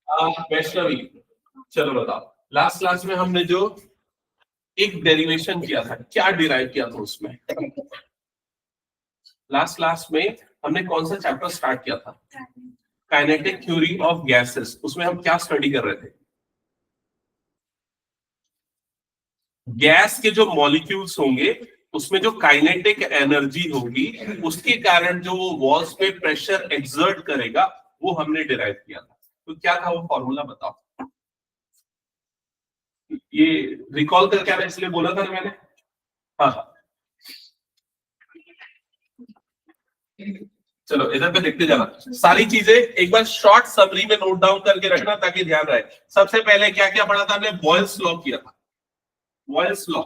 वैष्णवी, चलो बताओ, last class में हमने जो एक डेरिवेशन किया था, क्या डिराइव किया था उसमें? लास्ट क्लास में हमने कौन सा चैप्टर स्टार्ट किया था? Kinetic theory of gases. उसमें हम क्या स्टडी कर रहे थे? गैस के जो मॉलिक्यूल्स होंगे उसमें जो काइनेटिक एनर्जी होगी, उसके कारण जो वो वॉल्स पे प्रेशर एक्सर्ट करेगा, वो हमने डिराइव किया था। तो क्या था वो फॉर्मूला, बताओ। ये रिकॉल करके आना, इसलिए बोला था ना मैंने। हाँ, चलो इधर पे देखते जाना, सारी चीजें एक बार शॉर्ट समरी में नोट डाउन करके रखना ताकि ध्यान रहे। सबसे पहले क्या क्या पढ़ा था हमने? बॉयल्स लॉ किया था। बॉयल्स लॉ,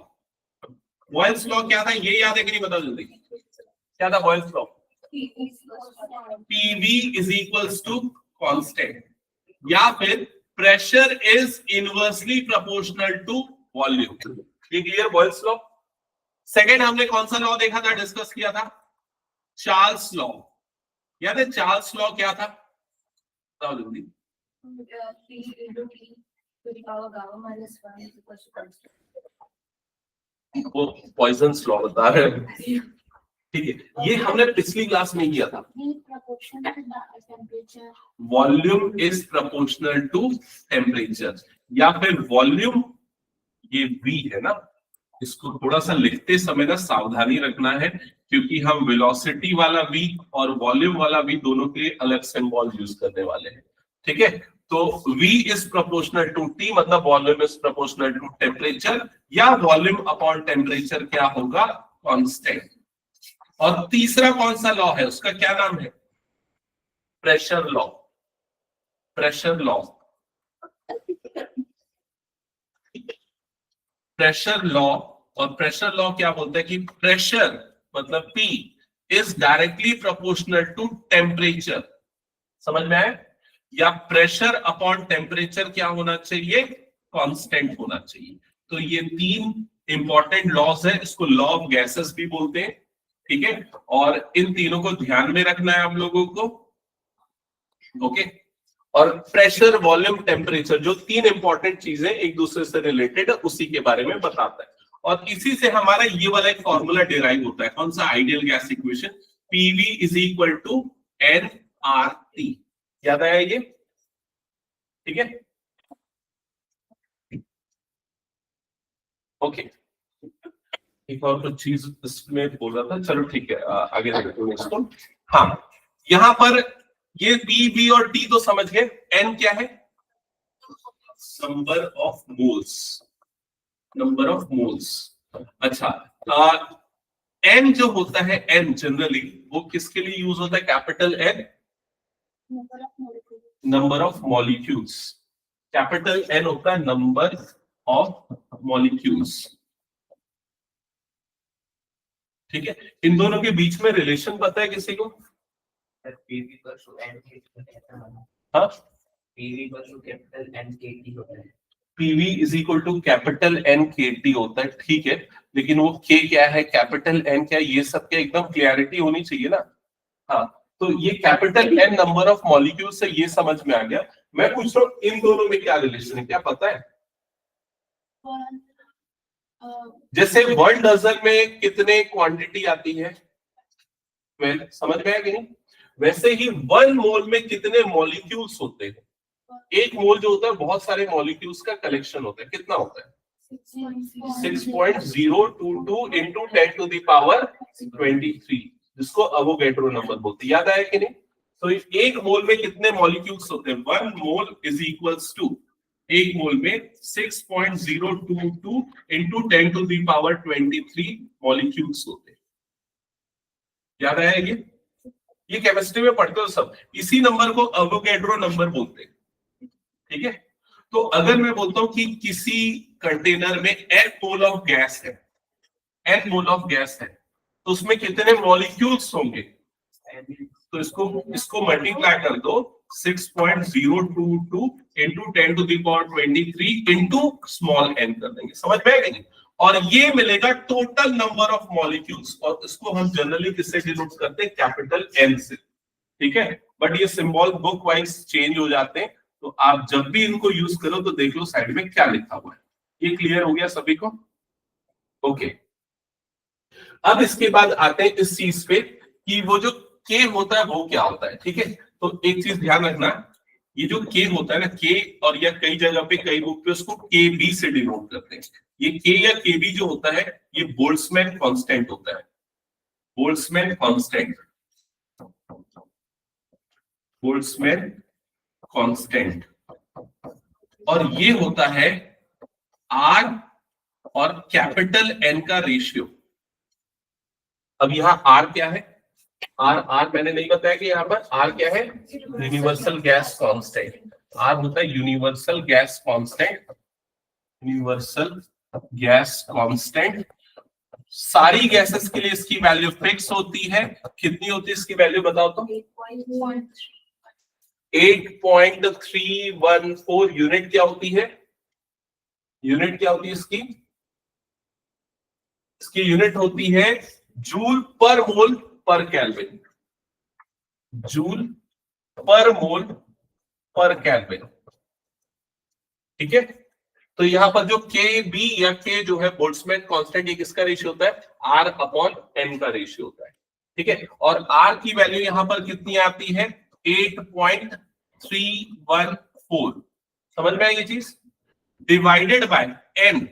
बॉयल्स लॉ क्या था ये याद है कि नहीं? बताओ जल्दी, क्या था Boyle's law? PV is equals to constant, या फिर pressure is inversely proportional to volume. ये क्लियर बॉयल्स लॉ। सेकेंड हमने कौन सा लॉ देखा था, डिस्कस किया था? Charles law. याद है चार्ल्स लॉ क्या था? बताओ जल्दी। वो पॉइजन्स लॉ बता रहे हैं, ठीक है। ये हमने पिछली क्लास में किया था। Volume is proportional to temperature, या फिर वॉल्यूम, ये V है ना, इसको थोड़ा सा लिखते समय ना सावधानी रखना है, क्योंकि हम वेलोसिटी वाला V और वॉल्यूम वाला V दोनों के लिए अलग सिंबल यूज करने वाले हैं, ठीक है। तो V is proportional to T, मतलब volume is proportional to temperature, या वॉल्यूम अपॉन टेम्परेचर क्या होगा? कांस्टेंट। और तीसरा कौन सा लॉ है, उसका क्या नाम है? Pressure law. Pressure law, pressure law. और प्रेशर लॉ क्या बोलते हैं कि प्रेशर मतलब P is directly proportional to temperature. समझ में आया? या प्रेशर अपॉन टेम्परेचर क्या होना चाहिए? कांस्टेंट होना चाहिए। तो ये तीन इंपॉर्टेंट लॉज है, इसको लॉ ऑफ गैसेस भी बोलते हैं, ठीक है। और इन तीनों को ध्यान में रखना है आप लोगों को, ओके। और प्रेशर, वॉल्यूम, टेम्परेचर, जो तीन इंपॉर्टेंट चीजें एक दूसरे से रिलेटेड है, उसी के बारे में बताता है। और इसी से हमारा ये वाला एक फॉर्मूला डिराइव होता है, कौन सा? Ideal gas equation, PV is equal to nRT। याद आया ये? ठीक है, ओके। एक और कुछ चीज इसमें बोल रहा था, चलो ठीक है, आगे देखते हैं इसको। हाँ, यहां पर ये PV और T तो समझ गए। N क्या है? Number of moles, number of moles. अच्छा, N जो होता है, N जनरली वो किसके लिए यूज होता है? Capital N, number of molecules. Capital N होता है नंबर ऑफ मॉलिक्यूल्स, ठीक है। इन दोनों के बीच में रिलेशन पता है किसी को? हाँ, PV is equal to capital N KT होता है, ठीक है। लेकिन वो K क्या है, कैपिटल N क्या है, ये सब के एकदम क्लियरिटी होनी चाहिए ना। हाँ, तो ये capital N number of molecule से ये समझ में आ गया। मैं पूछ रहा हूँ इन दोनों में क्या रिलेशन है, क्या पता है? जैसे 1 डजन में कितने क्वांटिटी आती है, समझ में आया कि नहीं? वैसे ही 1 मोल में कितने मॉलिक्यूल्स होते हैं? एक मोल जो होता है बहुत सारे मॉलिक्यूल्स का कलेक्शन होता है। कितना होता है? 6.022 इंटू 10 टू द पावर 23, जिसको अवोगैड्रो नंबर बोलते हैं। याद आया कि नहीं? तो एक मोल में कितने मॉलिक्यूल्स होते हैं? 1 मोल इज इक्वल्स टू, एक मोल में 6.022 into 10 to the power 23 molecules होते हैं। याद आया ये केमिस्ट्री में पढ़ते हो सब। इसी नंबर को अवोगैड्रो नंबर बोलते हैं, ठीक है। तो अगर मैं बोलता हूं कि किसी कंटेनर में n मोल ऑफ गैस है, n मोल ऑफ गैस है, तो उसमें कितने मॉलिक्यूल्स होंगे? तो इसको मल्टीप्लाई कर दो 6.022 into 10 to the power 23 into small n कर देंगे। समझ में आएगा? और ये मिलेगा टोटल नंबर ऑफ मॉलिक्यूल्स, और इसको हम जनरली किससे डिनोट करते हैं? कैपिटल N से, ठीक है। बट ये सिंबल बुक वाइज चेंज हो जाते हैं, तो आप जब भी इनको यूज करो तो देख लो साइड में क्या लिखा हुआ है। ये क्लियर हो गया सभी को? ओके। अब इसके बाद आते हैं इस चीज पे कि वो जो के होता है वो क्या होता है। ठीक है, तो एक चीज ध्यान रखना, ये जो के होता है ना, के और या कई जगह पे कई बुक पे उसको के बी से डिनोट करते हैं। ये के या के बी जो होता है ये बोल्ट्जमैन कांस्टेंट होता है। बोल्ट्जमैन कांस्टेंट, बोल्ट्जमैन कांस्टेंट, और ये होता है आर और कैपिटल एन का रेशियो। अब यहां आर क्या है? आर मैंने नहीं बताया कि यहाँ पर आर क्या है? Universal gas constant. आर होता है universal gas constant, universal gas constant. सारी गैसेस के लिए इसकी वैल्यू फिक्स होती है। कितनी होती है इसकी वैल्यू बताओ तो? 8.314। यूनिट क्या होती है? यूनिट क्या होती है इसकी? इसकी यूनिट होती है जूल पर मोल पर केल्विन। जूल पर मोल पर केल्विन। ठीक है, तो यहां पर जो के बी या के जो है बोल्ट्जमैन कांस्टेंट, ये किसका रेशियो होता है? आर अपॉन एन का रेशियो होता है। ठीक है, और आर की वैल्यू यहां पर कितनी आती है? 8.314। समझ में आई ये चीज? Divided by N.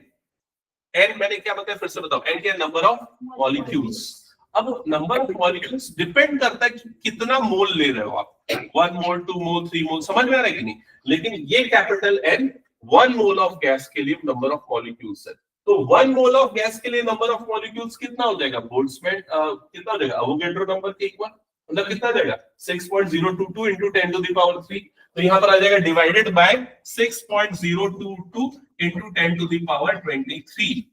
एन मैंने क्या बताया फिर से बताओ? एन क्या? Number of molecules. अब नंबर ऑफ मॉलिक्यूल्स डिपेंड करता है कि कितना मोल ले रहे हो आप। 1 मोल, 2 मोल, 3 मोल, समझ में आ रहा है कि नहीं? लेकिन ये capital N 1 mole of gas के लिए नंबर ऑफ मॉलिक्यूल्स है। तो 1 मोल ऑफ गैस के लिए नंबर ऑफ मॉलिक्यूल्स कितना हो जाएगा? बोल्ट्जमैन कितना हो जाएगा? अवोगाड्रो नंबर के इक्वल, मतलब कितना जाएगा? 6.022 into 10 to the power 3। तो यहां पर आ जाएगा divided by 6.022 into 10 to the power 23।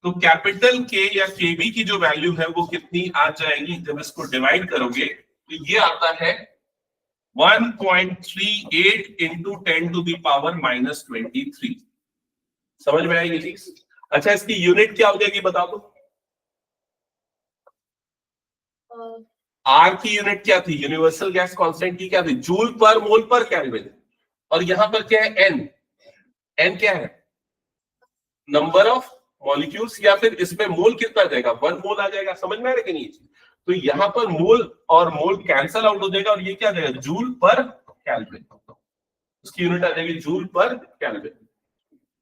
तो कैपिटल के या केबी की जो वैल्यू है वो कितनी आ जाएगी? जब इसको डिवाइड करोगे तो ये आता है 1.38 into 10 to the power -23। समझ में आएगी चीज? अच्छा, इसकी यूनिट क्या हो जाएगी बताओ तो? आर की यूनिट क्या थी? यूनिवर्सल गैस कांस्टेंट की क्या थी? जूल पर मोल पर केल्विन। और यहां पर क्या है? एन। एन क्या है? नंबर ऑफ मॉलिक्यूल्स, या फिर इसमें मोल कितना आ जाएगा? 1 मोल आ जाएगा। समझ में आ रहा है कि नहीं? तो यहां पर मोल और मोल कैंसल आउट हो जाएगा और ये क्या आ जाएगा? जूल पर केल्विन। उसकी यूनिट आ जाएगी जूल पर केल्विन।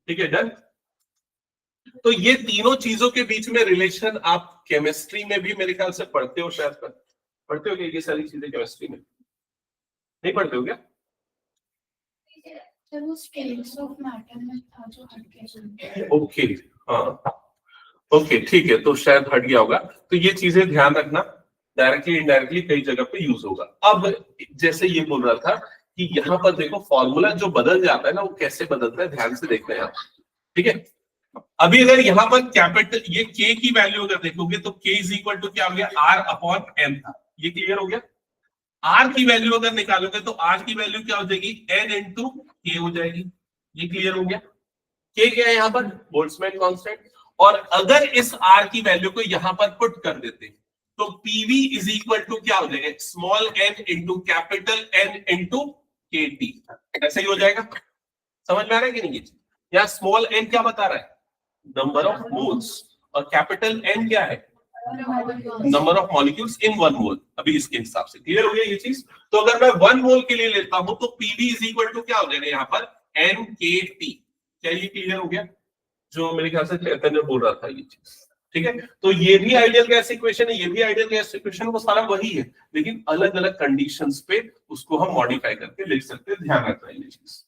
ठीक है, डन। तो ये तीनों चीजों के बीच में रिलेशन आप केमिस्ट्री में भी मेरे ख्याल से पढ़ते हो, शायद पढ़ते हो क्या ये सारी चीजें केमिस्ट्री में? नहीं पढ़ते हो क्या? ओके, हाँ ओके, ठीक है, तो शायद हट गया होगा। तो ये चीजें ध्यान रखना, डायरेक्टली इनडायरेक्टली कई जगह पे यूज होगा। अब जैसे ये बोल रहा था कि यहाँ पर देखो फॉर्मूला जो बदल जाता है ना, वो कैसे बदलता है ध्यान से देखना है आप। ठीक है, अभी अगर यहाँ पर कैपिटल ये के की वैल्यू अगर देखोगे तो के इज इक्वल टू क्या हो गया? आर अपॉन एन था। ये क्लियर हो गया? आर की वैल्यू अगर निकालोगे तो आर की वैल्यू क्या हो जाएगी? एन इंटू के हो जाएगी। ये क्लियर हो गया? के क्या है यहाँ पर? Boltzmann constant. और अगर इस आर की वैल्यू को यहां पर पुट कर देते तो पीवी इज इक्वल टू क्या हो जाएगा? Small N into capital N into K T. ऐसे ही हो जाएगा। समझ में आ रहा है कि नहीं? यहाँ स्मॉल एन क्या बता रहा है? Number of moles. और कैपिटल एन क्या है? नंबर ऑफ मॉलिक्यूल्स इन 1 मोल। अभी इसके हिसाब से क्लियर हो गया ये चीज? तो अगर मैं 1 मोल के लिए लेता हूं तो पीवी इज इक्वल टू क्या हो जाएगा यहाँ पर? एन के टी। क्या ये क्लियर हो गया? जो मेरे ख्याल से चैतन्य बोल रहा था ये चीज। ठीक है, तो ये भी आइडियल गैस इक्वेशन है, ये भी आइडियल गैस इक्वेशन, वो सारा वही है, लेकिन अलग अलग कंडीशंस पे उसको हम मॉडिफाई करके लिख सकते हैं। ध्यान रखना है ये चीज।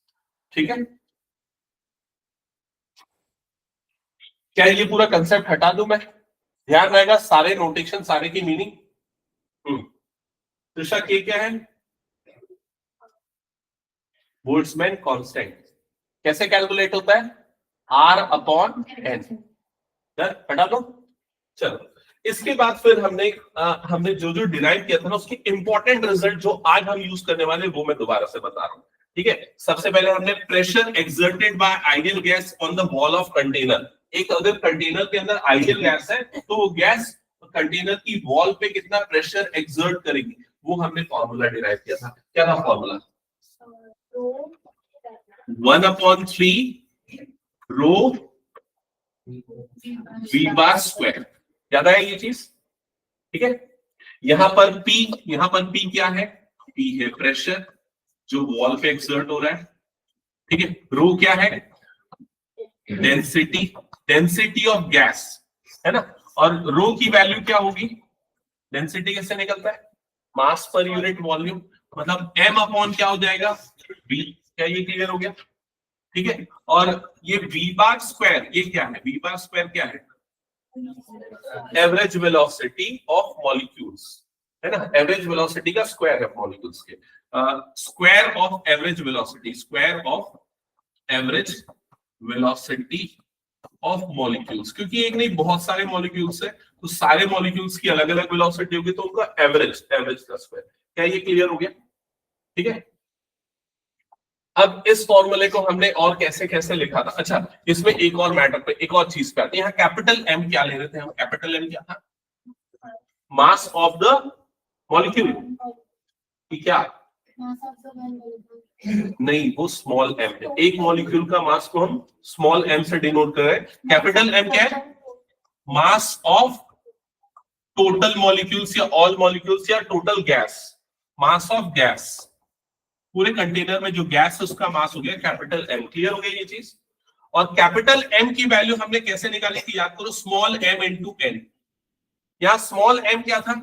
ठीक है, क्या ये पूरा कंसेप्ट हटा दूं मैं? ध्यान रहेगा सारे नोटेशन, सारे की मीनिंग। त्रिषा के क्या है? Boltzmann constant. कैसे कैलकुलेट होता है? R upon N. हटा दो। चलो, इसके बाद फिर हमने जो डिराइव किया था ना, उसकी इंपॉर्टेंट रिजल्ट जो आज हम यूज करने वाले वो मैं दोबारा से बता रहा हूं। ठीक है, सबसे पहले हमने pressure exerted by ideal gas on the wall of container. एक अगर कंटेनर के अंदर आइडियल गैस है तो वो गैस कंटेनर की वॉल पे कितना प्रेशर एक्सर्ट करेगी, वो हमने फॉर्मूला डिराइव किया था। क्या था फॉर्मूला? 1/3 रो v बार स्क्वायर। याद आया ये चीज? ठीक है। यहां पर P क्या है? P है प्रेशर जो वॉल पे एक्सर्ट हो रहा है। ठीक है। रो क्या है? डेंसिटी ऑफ गैस, है ना। और रो की वैल्यू क्या होगी? डेंसिटी कैसे निकलता है? मास पर यूनिट वॉल्यूम, मतलब m अपॉन क्या हो जाएगा? v। क्या ये क्लियर हो गया? ठीक है। और ये v बार स्क्वायर ये क्या है? v बार स्क्वायर क्या है? एवरेज वेलोसिटी ऑफ मॉलिक्यूल्स, है ना। एवरेज वेलोसिटी का स्क्वायर है मॉलिक्यूल्स के। Square of average velocity, square of average velocity of molecules, क्योंकि एक नहीं बहुत सारे मॉलिक्यूल्स है तो सारे मॉलिक्यूल्स की अलग अलग वेलोसिटी होगी तो उनका एवरेज का स्क्वायर। क्या ये क्लियर हो गया? ठीक है। अब इस फॉर्मूले को हमने और कैसे कैसे लिखा था? अच्छा, इसमें एक और मैटर पे, एक और चीज पे आते हैं। यहाँ कैपिटल एम क्या ले रहे थे हम? कैपिटल एम क्या था? मास ऑफ द मॉलिक्यूल की क्या? नहीं, वो स्मॉल एम है। एक मॉलिक्यूल का मास को हम स्मॉल एम से डिनोट कर रहे हैं। कैपिटल एम क्या है? मास ऑफ टोटल मॉलिक्यूल्स या ऑल मॉलिक्यूल्स या total gas, mass of gas. पूरे कंटेनर में जो गैस है उसका मास हो गया कैपिटल एम। क्लियर हो गया ये चीज? और कैपिटल एम की वैल्यू हमने कैसे निकाली थी? याद करो, स्मॉल एम इंटू एन। यहां स्मॉल एम क्या था?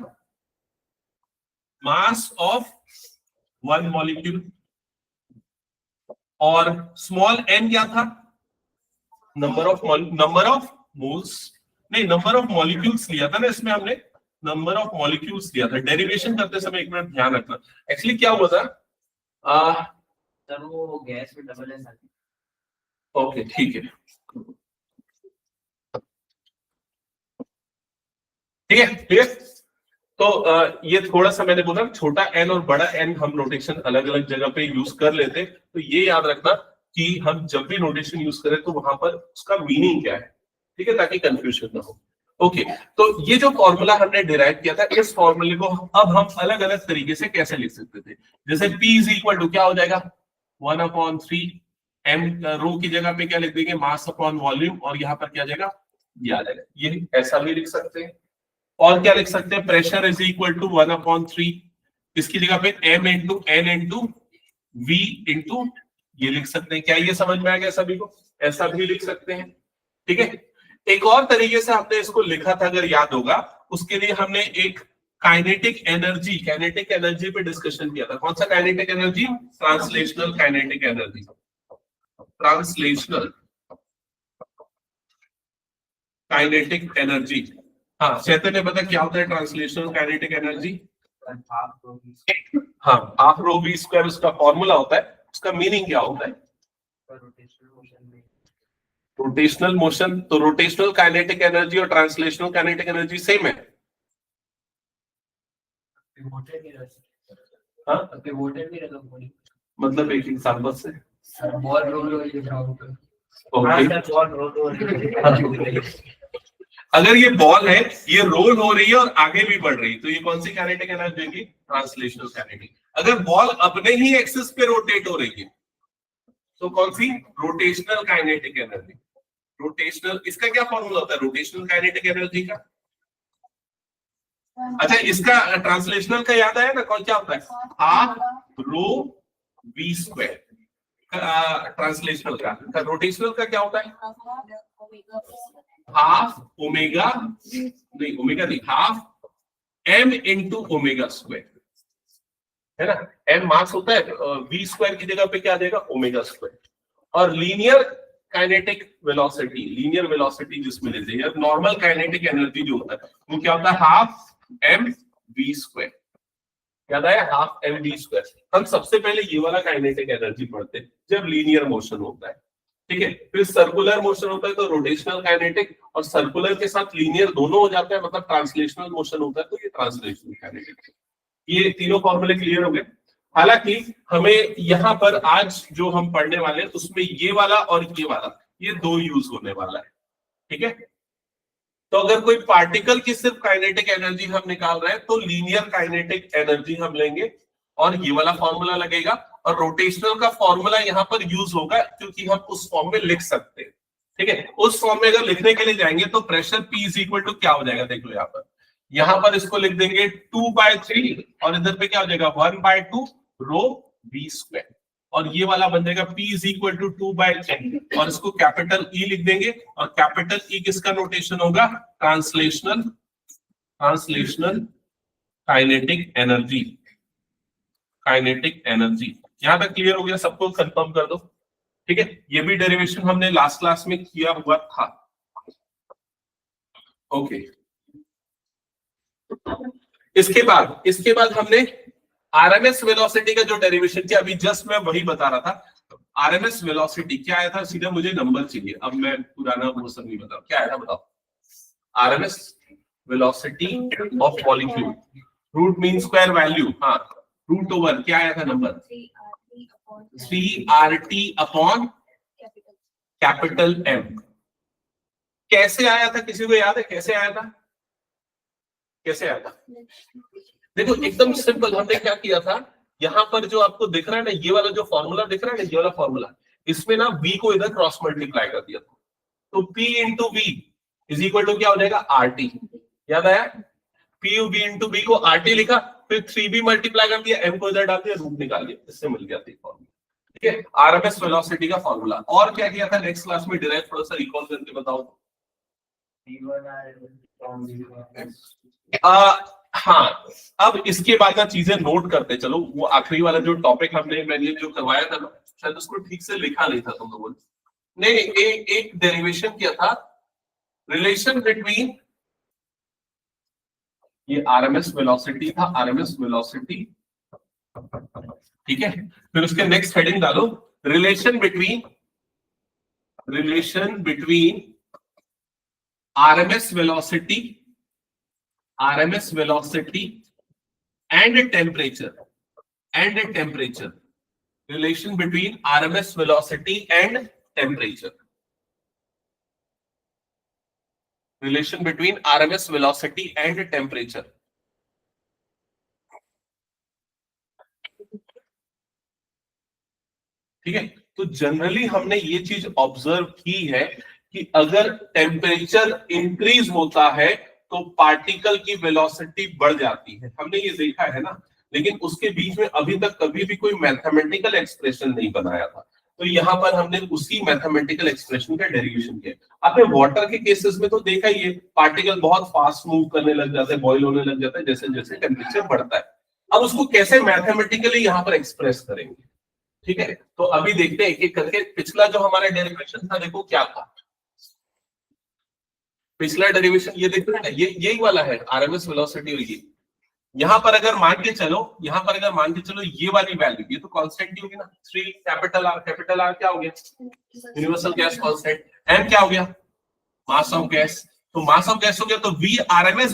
Mass of one molecule. और स्मॉल एन क्या था? नंबर ऑफ मोल्स, नहीं नंबर ऑफ मॉलिक्यूल्स लिया था ना इसमें हमने, नंबर ऑफ मॉलिक्यूल्स लिया था। डेरिवेशन करते समय एक मिनट ध्यान रखना। एक्चुअली क्या हुआ था, सर वो गैस में डबल है। ओके ठीक है, ठीक है क्लियर। तो ये थोड़ा सा मैंने बोला छोटा एन और बड़ा एन हम नोटेशन अलग अलग जगह पे यूज कर लेते, तो ये याद रखना कि हम जब भी नोटेशन यूज करें तो वहां पर उसका मीनिंग क्या है, ठीक है, ताकि कंफ्यूजन ना हो। ओके, तो ये जो फॉर्मूला हमने डिराइव किया था, इस फॉर्मूले को अब हम अलग अलग तरीके से कैसे लिख सकते थे। जैसे P इज इक्वल टू क्या हो जाएगा? 1/3 m, रो की जगह पे क्या लिख देंगे? मास अपॉन वॉल्यूम, और यहाँ पर क्या जाएगा? ये आ जाएगा। ये ऐसा भी लिख सकते हैं। और क्या लिख सकते हैं? प्रेशर इज इक्वल टू 1/3, इसकी जगह पे m into n into v into ये लिख सकते हैं। क्या ये समझ में आ गया सभी को? ऐसा भी लिख सकते हैं, ठीक है। एक और तरीके से हमने इसको लिखा था, अगर याद होगा, उसके लिए हमने एक काइनेटिक एनर्जी पे डिस्कशन किया था। कौन सा kinetic energy? Translational kinetic energy. Translational kinetic energy. हाँ, चैतन्य बता क्या होता है ट्रांसलेशनल काइनेटिक एनर्जी? हाँ, हाफ रो वी स्क्वायर उसका फॉर्मूला होता है। उसका मीनिंग क्या होता है? Rotational motion. तो रोटेशनल काइनेटिक एनर्जी और ट्रांसलेशनल काइनेटिक एनर्जी सेम है। हाँ? मतलब एक एग्जांपल से बॉल रोल हो रही है। अगर ये बॉल है, ये रोल हो रही है और आगे भी बढ़ रही है, तो ये कौन सी काइनेटिक एनर्जी होगी? Translational kinetic. अगर बॉल अपने ही एक्सिस पे रोटेट हो रही है तो कौन सी? Rotational kinetic energy. रोटेशनल, इसका क्या फॉर्मूला होता है रोटेशनल काइनेटिक एनर्जी का? अच्छा, इसका ट्रांसलेशनल का याद आया ना? कौन क्या होता है? Half rho V square. Translational का। रोटेशनल का क्या होता है? हाफ ओमेगा, नहीं ओमेगा नहीं, half M into omega square, है ना। एम मास होता है, वी स्क्वायर की जगह पे क्या आ जाएगा? Omega square. और लीनियर काइनेटिक वेलोसिटी जिसमें ले जाइए, नॉर्मल काइनेटिक एनर्जी जो होता है वो क्या होता है? Half M V square. याद आया? Half M V square. हम सबसे पहले ये वाला काइनेटिक एनर्जी पढ़ते हैं जब लीनियर मोशन होता है, ठीक है। फिर सर्कुलर मोशन होता है तो रोटेशनल काइनेटिक, और सर्कुलर के साथ लीनियर दोनों हो जाता है, मतलब ट्रांसलेशनल मोशन होता है तो ये ट्रांसलेशनल काइनेटिक। ये तीनों फॉर्मूले क्लियर हो गए। हालांकि हमें यहाँ पर आज जो हम पढ़ने वाले हैं उसमें ये वाला और ये वाला, ये दो यूज होने वाला है, ठीक है। तो अगर कोई पार्टिकल की सिर्फ काइनेटिक एनर्जी हम निकाल रहे हैं तो लीनियर काइनेटिक एनर्जी हम लेंगे और ये वाला फॉर्मूला लगेगा। और रोटेशनल का फॉर्मूला यहाँ पर यूज होगा क्योंकि हम उस फॉर्म में लिख सकते हैं, ठीक है। उस फॉर्म में अगर लिखने के लिए जाएंगे तो pressure P is equal to क्या हो जाएगा, देख लो यहाँ पर इसको लिख देंगे 2/3 और इधर पे क्या हो जाएगा 1/2 रो V स्क्वायर, और ये वाला बन जाएगा P इज इक्वल टू 2/3 और इसको कैपिटल E लिख देंगे, और कैपिटल E किसका नोटेशन होगा, translational kinetic energy, kinetic energy. यहां तक क्लियर हो गया, सबको कंफर्म कर दो, ठीक है। ये भी डेरिवेशन हमने लास्ट क्लास में किया हुआ था, ओके। इसके बाद हमने आरएमएस वेलोसिटी का जो डेरिवेशन किया, अभी जस्ट मैं वही बता रहा था। आरएमएस वेलोसिटी क्या आया था, सीधा मुझे नंबर चाहिए, अब मैं पुराना वो सब नहीं बताऊं, क्या आया था बताओ। RMS velocity of molecule, root mean square value, हाँ रूट ओवर क्या आया था number 3RT upon capital M। कैसे आया था, किसी को याद है कैसे आया था, कैसे आया था? देखो एकदम सिंपल, हमने क्या किया था, यहाँ पर जो आपको दिख रहा है ना, ये वाला जो फॉर्मूला दिख रहा है ना, ये वाला फॉर्मूला, इसमें ना V को इधर क्रॉस मल्टीप्लाई कर दिया था, तो P into V is equal to क्या हो जाएगा RT, याद आया? PUV इंटू B को RT लिखा, फिर 3B मल्टीप्लाई कर दिया, M को इधर डाल दिया, रूट निकाल दिया, इससे मिल गया फॉर्मूला, ठीक है। आरएमएस वेलोसिटी का फॉर्मूला। और क्या किया था नेक्स्ट क्लास में, डिराइव थोड़ा सा रिकॉल करके बताओ। हाँ, अब इसके बाद ना चीजें नोट करते चलो, वो आखिरी वाला जो टॉपिक मैंने जो करवाया था ना, शायद उसको ठीक से लिखा नहीं था तुम लोगों ने। नहीं, एक डेरिवेशन किया था, रिलेशन बिटवीन, ये आरएमएस वेलोसिटी था, आरएमएस वेलोसिटी, ठीक है। फिर उसके नेक्स्ट हेडिंग डालो, relation between RMS velocity and temperature, relation between RMS velocity and temperature, relation between RMS velocity and temperature. ठीक है, तो जनरली हमने ये चीज ऑब्जर्व की है कि अगर टेम्परेचर इंक्रीज होता है तो पार्टिकल की वेलोसिटी बढ़ जाती है, हमने ये देखा है ना। लेकिन उसके बीच में अभी तक कभी भी कोई मैथमेटिकल एक्सप्रेशन नहीं बनाया था, तो यहाँ पर हमने उसी मैथमेटिकल एक्सप्रेशन का डेरिवेशन किया। आपने वाटर के केसेस में तो देखा ही है, पार्टिकल बहुत फास्ट मूव करने लग जाते हैं, बॉयल होने लग जाता है जैसे जैसे टेम्परेचर बढ़ता है। अब उसको कैसे मैथमेटिकली यहाँ पर एक्सप्रेस करेंगे, ठीक है। तो अभी देखते हैं एक एक करके। पिछला जो हमारा डेरिवेशन था, देखो क्या था पिछला डेरिवेशन, ये देखो ना, ये यही वाला है आरएमएस वेलोसिटी। और ये यहाँ पर अगर मान के चलो ये वाली वैल्यू, ये तो कांस्टेंट ही होगी ना, 3 कैपिटल आर क्या हो गया, यूनिवर्सल गैस कांस्टेंट। एम क्या हो गया, मास ऑफ गैस। तो मास ऑफ गैस हो गया, तो वी आरएमएस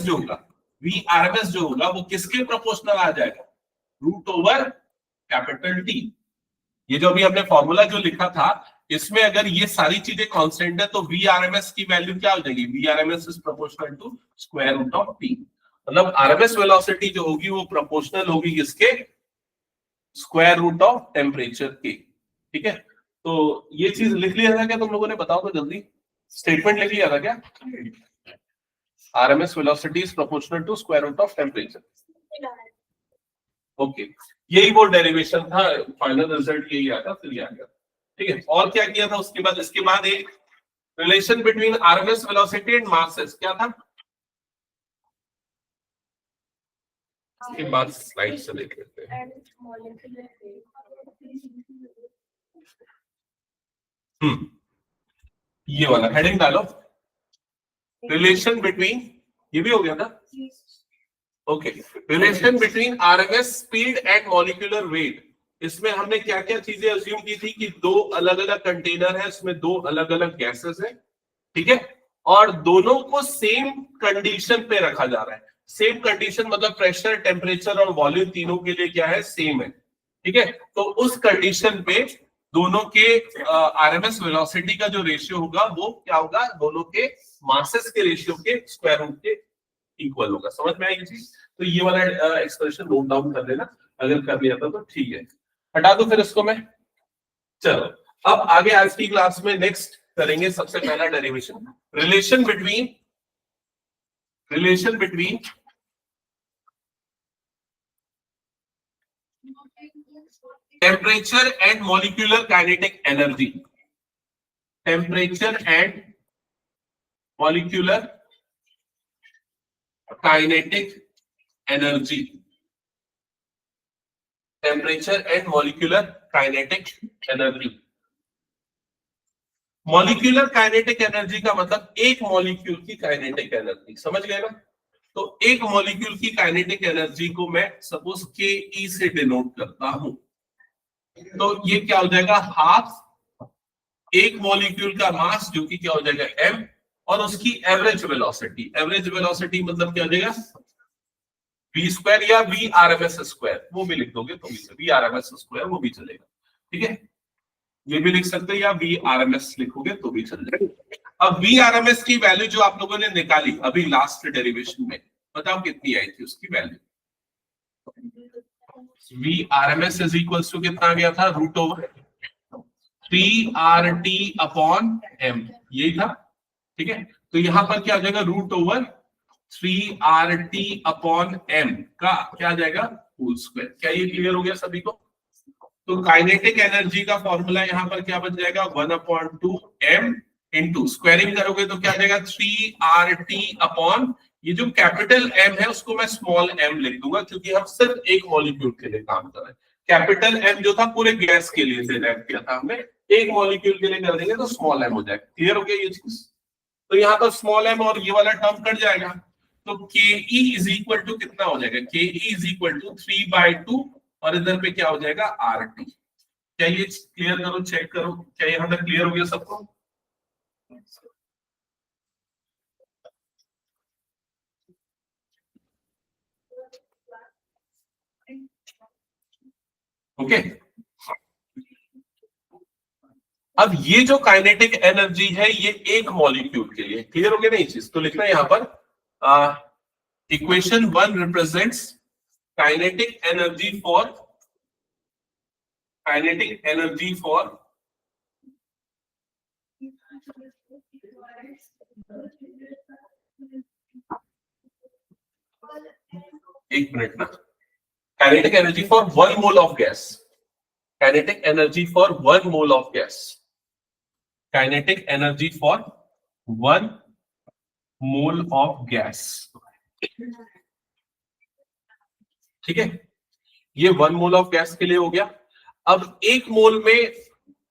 जो होगा वो किसके प्रोपोर्शनल आ जाएगा, रूट ओवर कैपिटल टी। ये जो अभी हमने फॉर्मूला जो लिखा था, इसमें अगर ये सारी चीजें कांस्टेंट है तो वी आरएमएस की वैल्यू क्या हो जाएगी, V RMS is proportional to square root of T. मतलब आरएमएस वेलोसिटी जो होगी वो प्रोपोर्शनल होगी किसके, स्क्वायर रूट ऑफ टेम्परेचर के, ठीक है। तो ये चीज लिख लिया था क्या तुम लोगों ने, बताओ तो जल्दी, स्टेटमेंट लिख लिया था क्या, RMS velocity is proportional to square root of temperature. Okay, यही वो डेरिवेशन था, फाइनल रिजल्ट यही आया, फिर ये आ गया, ठीक है। और क्या किया था उसके बाद, इसके बाद एक relation between RMS velocity and masses, क्या था इसके बाद स्लाइड से देख लेते हैं। ये वाला हेडिंग डालो, रिलेशन बिटवीन, ये भी हो गया था, okay. Relation between RMS speed and molecular weight. इसमें हमने क्या क्या चीजें अज्यूम की थी कि दो अलग अलग कंटेनर है, इसमें दो अलग अलग गैसेस है, ठीक है, और दोनों को सेम कंडीशन पे रखा जा रहा है। सेम कंडीशन मतलब प्रेशर, टेम्परेचर और वॉल्यूम तीनों के लिए क्या है, सेम है, ठीक है। तो उस कंडीशन पे दोनों के आरएमएस वेलोसिटी का जो रेशियो होगा वो क्या होगा, दोनों के मासेस के रेशियो के स्क्वायर रूट के इक्वल होगा। समझ में आई ये चीज? तो ये वाला एक्सप्रेशन नोट डाउन कर लेना, अगर कर लिया था तो ठीक है। हटा दो फिर इसको मैं। चलो अब आगे आज की क्लास में नेक्स्ट करेंगे सबसे पहला derivation, relation between temperature and molecular kinetic energy. Temperature and molecular kinetic energy. Temperature and molecular kinetic energy. Molecular kinetic energy का मतलब एक मॉलिक्यूल की काइनेटिक एनर्जी, समझ गए ना। तो एक मॉलिक्यूल की काइनेटिक एनर्जी को मैं सपोज के से डिनोट करता हूं, तो ये क्या हो जाएगा, हाफ एक मॉलिक्यूल का मास जो कि क्या हो जाएगा m, और उसकी एवरेज वेलोसिटी। एवरेज वेलोसिटी मतलब क्या हो जाएगा v स्क्वायर या v RMS स्क्वायर, वो भी लिख दोगे तो भी v RMS स्क्वायर वो भी चलेगा, ठीक है। ये भी लिख सकते हैं या v RMS लिखोगे तो भी चल जाएगा। अब v RMS की वैल्यू जो आप लोगों ने निकाली अभी लास्ट डेरिवेशन में, बताओ कितनी आई थी उसकी वैल्यू। v RMS is equals to कितना आ गया था, root over 3RT upon m, यही था, ठीक है। तो यहां पर क्या आ जाएगा, root over 3RT upon m का क्या आ जाएगा होल स्क्वायर। क्या ये क्लियर हो गया सभी को। तो काइनेटिक एनर्जी का फॉर्मूला यहां पर क्या बन जाएगा, 1/2m इंटू स्क्वायरिंग करोगे तो क्या आ जाएगा 3RT अपॉन, ये जो कैपिटल M है उसको मैं स्मॉल m लिख दूंगा क्योंकि हम सिर्फ एक मॉलिक्यूल के लिए काम कर रहे हैं। कैपिटल M जो था पूरे गैस के लिए डिराइव किया था हमने, एक मॉलिक्यूल के लिए कर देंगे तो स्मॉल m हो जाएगा। क्लियर हो गया ये चीज। तो यहाँ पर स्मॉल m और ये वाला टर्म कट जाएगा, तो ke इज इक्वल टू कितना हो जाएगा, ke इज इक्वल टू 3/2 और इधर पे क्या हो जाएगा RT। क्या ये क्लियर करो, चेक करो, क्या यहां तक क्लियर हो गया सबको। ओके अब ये जो काइनेटिक एनर्जी है ये एक मॉलिक्यूल के लिए, क्लियर हो गया ना ये चीज। तो लिखना है यहां पर equation 1 represents kinetic energy for एक मिनट ना, kinetic energy for 1 mole of gas. Kinetic energy for 1 mole of gas. Kinetic energy for 1 mole of gas, ठीक है। ये 1 मोल ऑफ गैस के लिए हो गया। अब एक मोल में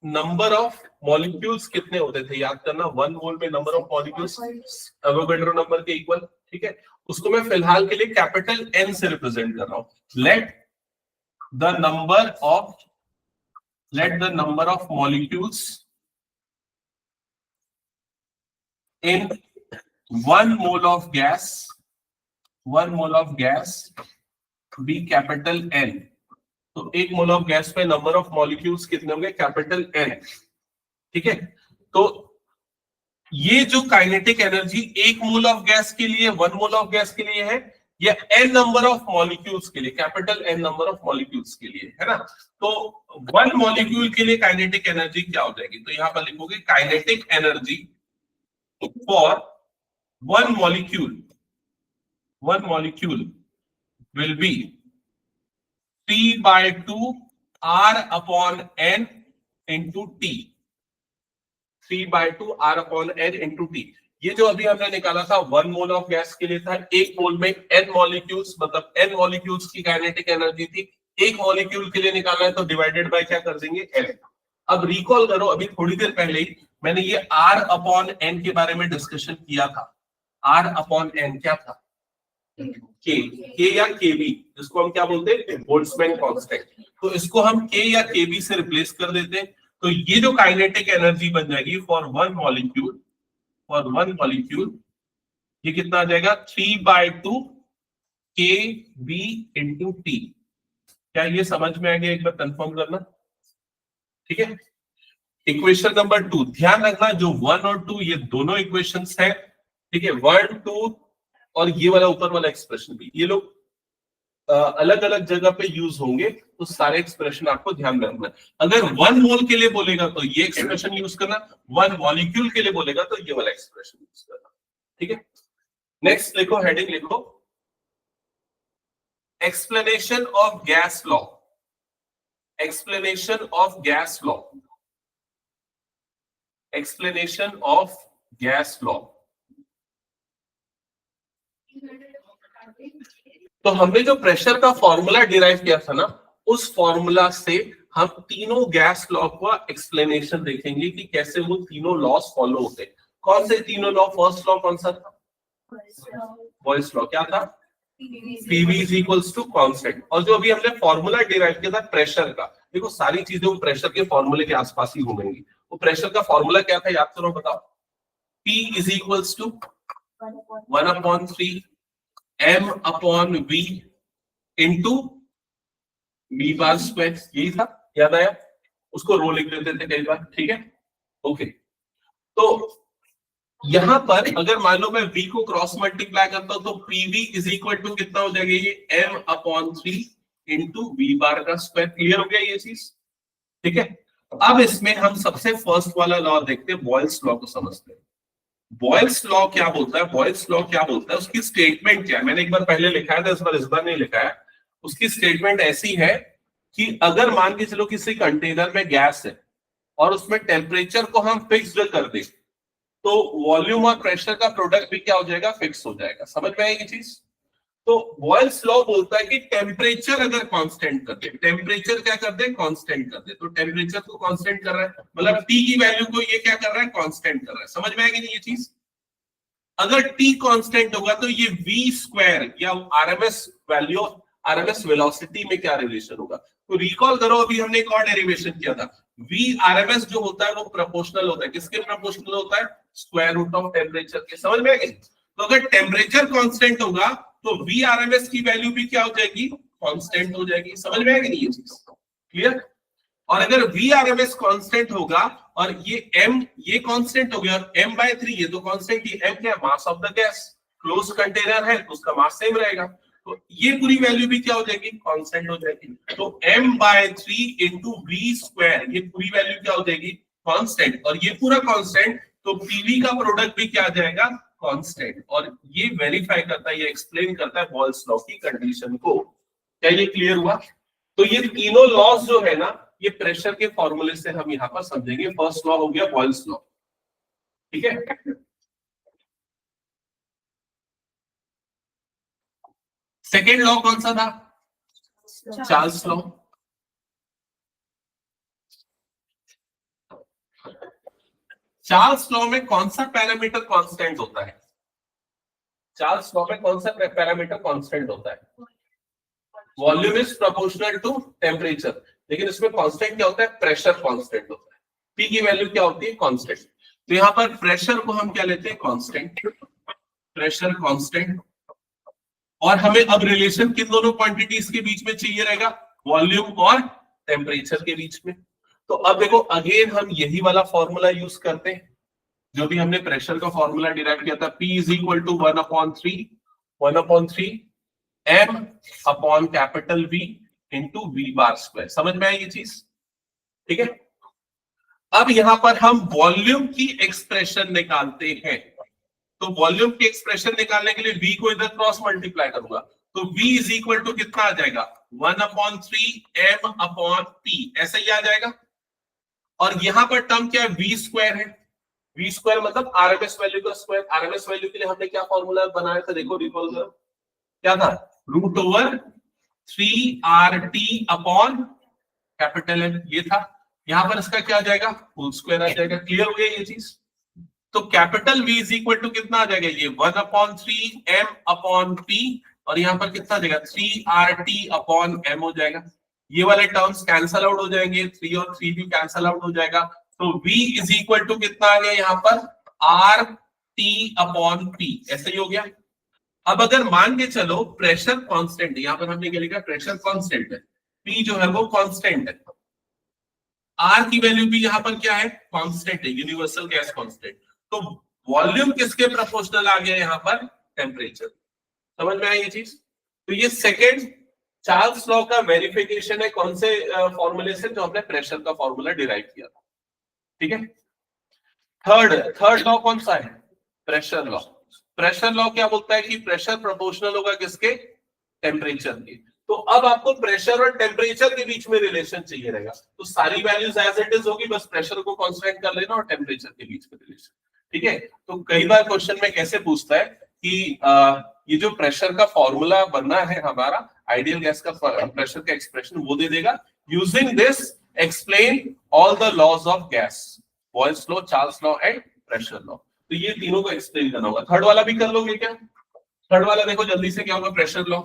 नंबर ऑफ मॉलिक्यूल्स कितने होते थे, याद करना। 1 मोल में number of molecules Avogadro number के इक्वल, ठीक है। उसको मैं फिलहाल के लिए कैपिटल N से रिप्रेजेंट कर रहा हूं। Let the number of molecules in 1 mole of gas be capital N। तो एक मोल ऑफ गैस पे नंबर ऑफ मॉलिक्यूल्स कितने होंगे, कैपिटल N, ठीक है। तो ये जो काइनेटिक एनर्जी एक मोल ऑफ गैस के लिए, 1 मोल ऑफ गैस के लिए है, या n नंबर ऑफ मॉलिक्यूल्स के लिए, capital N number of molecules के लिए, है ना। तो 1 मॉलिक्यूल के लिए काइनेटिक एनर्जी क्या हो जाएगी, तो यहां पर लिखोगे kinetic energy for 1 molecule will be 3/2 R upon N into T। 3/2 R upon N into T। ये जो अभी हमने निकाला था 1 मोल ऑफ गैस के लिए था, एक मोल में n मॉलिक्यूल्स, मतलब n मॉलिक्यूल्स की काइनेटिक एनर्जी थी। एक मॉलिक्यूल के लिए निकालना है तो डिवाइडेड बाय क्या कर देंगे, n। अब रिकॉल करो, अभी थोड़ी देर पहले ही मैंने ये R अपॉन N के बारे में डिस्कशन किया था। R अपॉन N क्या था, के या केबी, जिसको हम क्या बोलते हैं बोल्ट्जमैन कांस्टेंट। तो इसको हम के या केबी से रिप्लेस कर देते हैं, तो ये जो काइनेटिक एनर्जी बन जाएगी फॉर 1 मॉलिक्यूल, ये कितना आ जाएगा 3/2 के बी इंटू टी। क्या ये समझ में आ गया, एक बार कंफर्म करना, ठीक है। इक्वेशन नंबर 2 ध्यान रखना, जो 1 और 2 ये दोनों इक्वेशंस है, ठीक है। 1, 2 और ये वाला ऊपर वाला एक्सप्रेशन भी, ये लोग अलग अलग जगह पे यूज होंगे, तो सारे एक्सप्रेशन आपको ध्यान में रखना है। अगर 1 मोल के लिए बोलेगा तो ये एक्सप्रेशन यूज करना, 1 मॉलिक्यूल के लिए बोलेगा तो ये वाला एक्सप्रेशन यूज करना। ठीक है, नेक्स्ट लिखो, हेडिंग लिखो, explanation of gas law. Explanation of gas law. Explanation of gas law. तो हमने जो प्रेशर का फॉर्मूला डिराइव किया था ना, उस फॉर्मूला से हम तीनों गैस लॉ का एक्सप्लेनेशन देखेंगे कि कैसे वो तीनों लॉस फॉलो होते हैं। कौन से तीनों लॉ? फर्स्ट लॉ कौन सा था? Boyle's law. क्या था? PV is equals to constant. और जो अभी हमने फॉर्मूला डिराइव किया था प्रेशर का, देखो सारी चीजें वो प्रेशर के फॉर्मूले के आसपास ही घूमेंगी। वो प्रेशर का फॉर्मूला क्या था, याद करो, बताओ। P is equals to 1/3 M upon V into V bar square, यही था, याद आया? उसको रो लिख देते थे कई बार। ठीक है, ओके। तो यहां पर अगर मान लो मैं V को क्रॉस मल्टीप्लाई करता हूं तो PV इज इक्वल टू कितना हो जाएगा? ये M/3 इंटू V बार का स्क्वायर। क्लियर हो गया ये चीज? ठीक है, अब इसमें हम सबसे फर्स्ट वाला लॉ देखते हैं, बॉयल्स लॉ को समझते हैं। बॉयल्स लॉ क्या बोलता है? बॉयल्स लॉ क्या बोलता है, उसकी स्टेटमेंट क्या है? मैंने एक बार पहले लिखाया था, इस बार नहीं लिखा है। उसकी स्टेटमेंट ऐसी है कि अगर मान के चलो किसी कंटेनर में गैस है और उसमें टेम्परेचर को हम फिक्स्ड कर दें, तो वॉल्यूम और प्रेशर का प्रोडक्ट भी क्या हो जाएगा? फिक्स हो जाएगा। समझ में आएगी चीज? तो बॉयल्स लॉ बोलता है कि टेम्परेचर अगर कांस्टेंट कर दे, टेम्परेचर क्या कर दे? कांस्टेंट कर दे। तो टेम्परेचर को कांस्टेंट कर रहा है, मतलब टी की वैल्यू को ये क्या कर रहा है? कांस्टेंट कर रहा है। समझ में आएगी नहीं ये चीज? अगर टी कांस्टेंट होगा तो ये वी स्क्वायर या आरएमएस वैल्यू, आरएमएस वेलोसिटी में क्या रिलेशन होगा? तो रिकॉल करो, अभी हमने एक और डेरिवेशन किया था। वी आरएमएस जो होता है वो प्रोपोर्शनल होता है, किसके प्रोपोर्शनल होता है? स्क्वायर रूट ऑफ टेम्परेचर के। समझ में आ गई? तो अगर टेम्परेचर कांस्टेंट होगा तो वी आरएमएस की वैल्यू भी क्या हो जाएगी? कांस्टेंट हो जाएगी। समझ में आएगी नहीं ये चीज? क्लियर? और अगर वी आरएमएस कांस्टेंट होगा और ये m ये कांस्टेंट हो गया और m/3 ये तो कांस्टेंट ही, m क्या? Mass of the gas. Close container है तो उसका मास सेम रहेगा, तो ये पूरी वैल्यू भी क्या हो जाएगी? कांस्टेंट हो जाएगी। तो m/3 इंटू वी स्क्वायर, ये पूरी वैल्यू क्या हो जाएगी? कांस्टेंट। और ये पूरा कांस्टेंट, तो पीवी का प्रोडक्ट भी क्या आ जाएगा? कांस्टेंट। और ये वेरीफाई करता है, ये एक्सप्लेन करता है बॉयल्स लॉ की कंडीशन को। क्या ये क्लियर हुआ? तो ये तीनों लॉज जो है ना, ये प्रेशर के फॉर्मूले से हम यहां पर समझेंगे। फर्स्ट लॉ हो गया बॉयल्स लॉ। ठीक है, सेकेंड लॉ कौन सा था? Charles law. चार्ल्स लॉ में कौन सा पैरामीटर कांस्टेंट होता है? चार्ल्स लॉ में कौन सा पैरामीटर कांस्टेंट होता है? Volume is proportional to temperature. लेकिन इसमें कांस्टेंट क्या होता है? प्रेशर कांस्टेंट होता है। पी की वैल्यू क्या होती है? कांस्टेंट। तो यहां पर प्रेशर को हम क्या लेते हैं? कांस्टेंट। Pressure constant. और हमें अब रिलेशन किन दोनों क्वांटिटीज के बीच में चाहिए रहेगा? वॉल्यूम और टेम्परेचर के बीच में। तो अब देखो अगेन हम यही वाला फॉर्मूला यूज करते हैं जो भी हमने प्रेशर का फॉर्मूला डिराइव किया था। P is equal to 1/3 M upon capital V into V bar square. समझ में आई ये चीज? ठीक है, अब यहां पर हम वॉल्यूम की एक्सप्रेशन निकालते हैं। तो वॉल्यूम की एक्सप्रेशन निकालने के लिए V को इधर क्रॉस मल्टीप्लाई करूंगा, तो V इज इक्वल टू कितना आ जाएगा? 1/3 M अपॉन P, ऐसा ही आ जाएगा। और यहां पर टर्म क्या है? V स्क्वायर है। V स्क्वायर मतलब आरएमएस वैल्यू का स्क्वायर। आरएमएस वैल्यू के लिए हमने क्या फॉर्मूला बनाया था? देखो रिकॉल करो, क्या था? √3RT अपॉन कैपिटल M, ये था। यहां पर इसका क्या आ जाएगा? होल स्क्वायर आ जाएगा। क्लियर हो गया ये चीज? तो capital V is equal to कितना आ जाएगा? ये 1/3 M अपॉन P, और यहां पर कितना आ जाएगा? 3RT अपॉन M हो जाएगा। ये वाले टर्म्स कैंसल आउट हो जाएंगे, 3 और 3 भी कैंसल आउट हो जाएगा। तो V इज इक्वल टू कितना आ गया यहाँ पर? RT अपॉन P, ऐसे ही हो गया। अब अगर मान के चलो प्रेशर कांस्टेंट, यहां पर हमने क्या लिखा? प्रेशर कांस्टेंट है, P जो है वो कांस्टेंट है, R की वैल्यू भी यहां पर क्या है? कांस्टेंट है, यूनिवर्सल गैस कांस्टेंट। तो वॉल्यूम किसके प्रोपोर्शनल आ गया यहाँ पर? टेम्परेचर। समझ में आई ये चीज? तो ये सेकेंड चार्ल्स लॉ का वेरिफिकेशन है कौन से फॉर्मूले से, जो हमने प्रेशर का फॉर्मूला डिराइव किया था, ठीक है। थर्ड लॉ कौन सा है, प्रेशर लॉ। प्रेशर लॉ क्या बोलता है कि प्रेशर प्रोपोर्शनल होगा किसके, टेम्परेचर के। तो अब आपको प्रेशर और टेम्परेचर के बीच में रिलेशन चाहिए रहेगा, तो सारी वैल्यूज एज इट इज होगी, बस प्रेशर को कांस्टेंट कर लेना और टेम्परेचर के बीच में रिलेशन, ठीक है। तो कई बार क्वेश्चन में कैसे पूछता है कि ये जो प्रेशर का फॉर्मूला बनना है हमारा, आइडियल गैस का प्रेशर का एक्सप्रेशन वो दे देगा, using this explain all the laws of gas, Boyle's law, Charles law and pressure law. तो ये तीनों को एक्सप्लेन करना होगा। थर्ड वाला भी कर लोगे क्या? थर्ड वाला देखो जल्दी से क्या होगा, प्रेशर लॉ।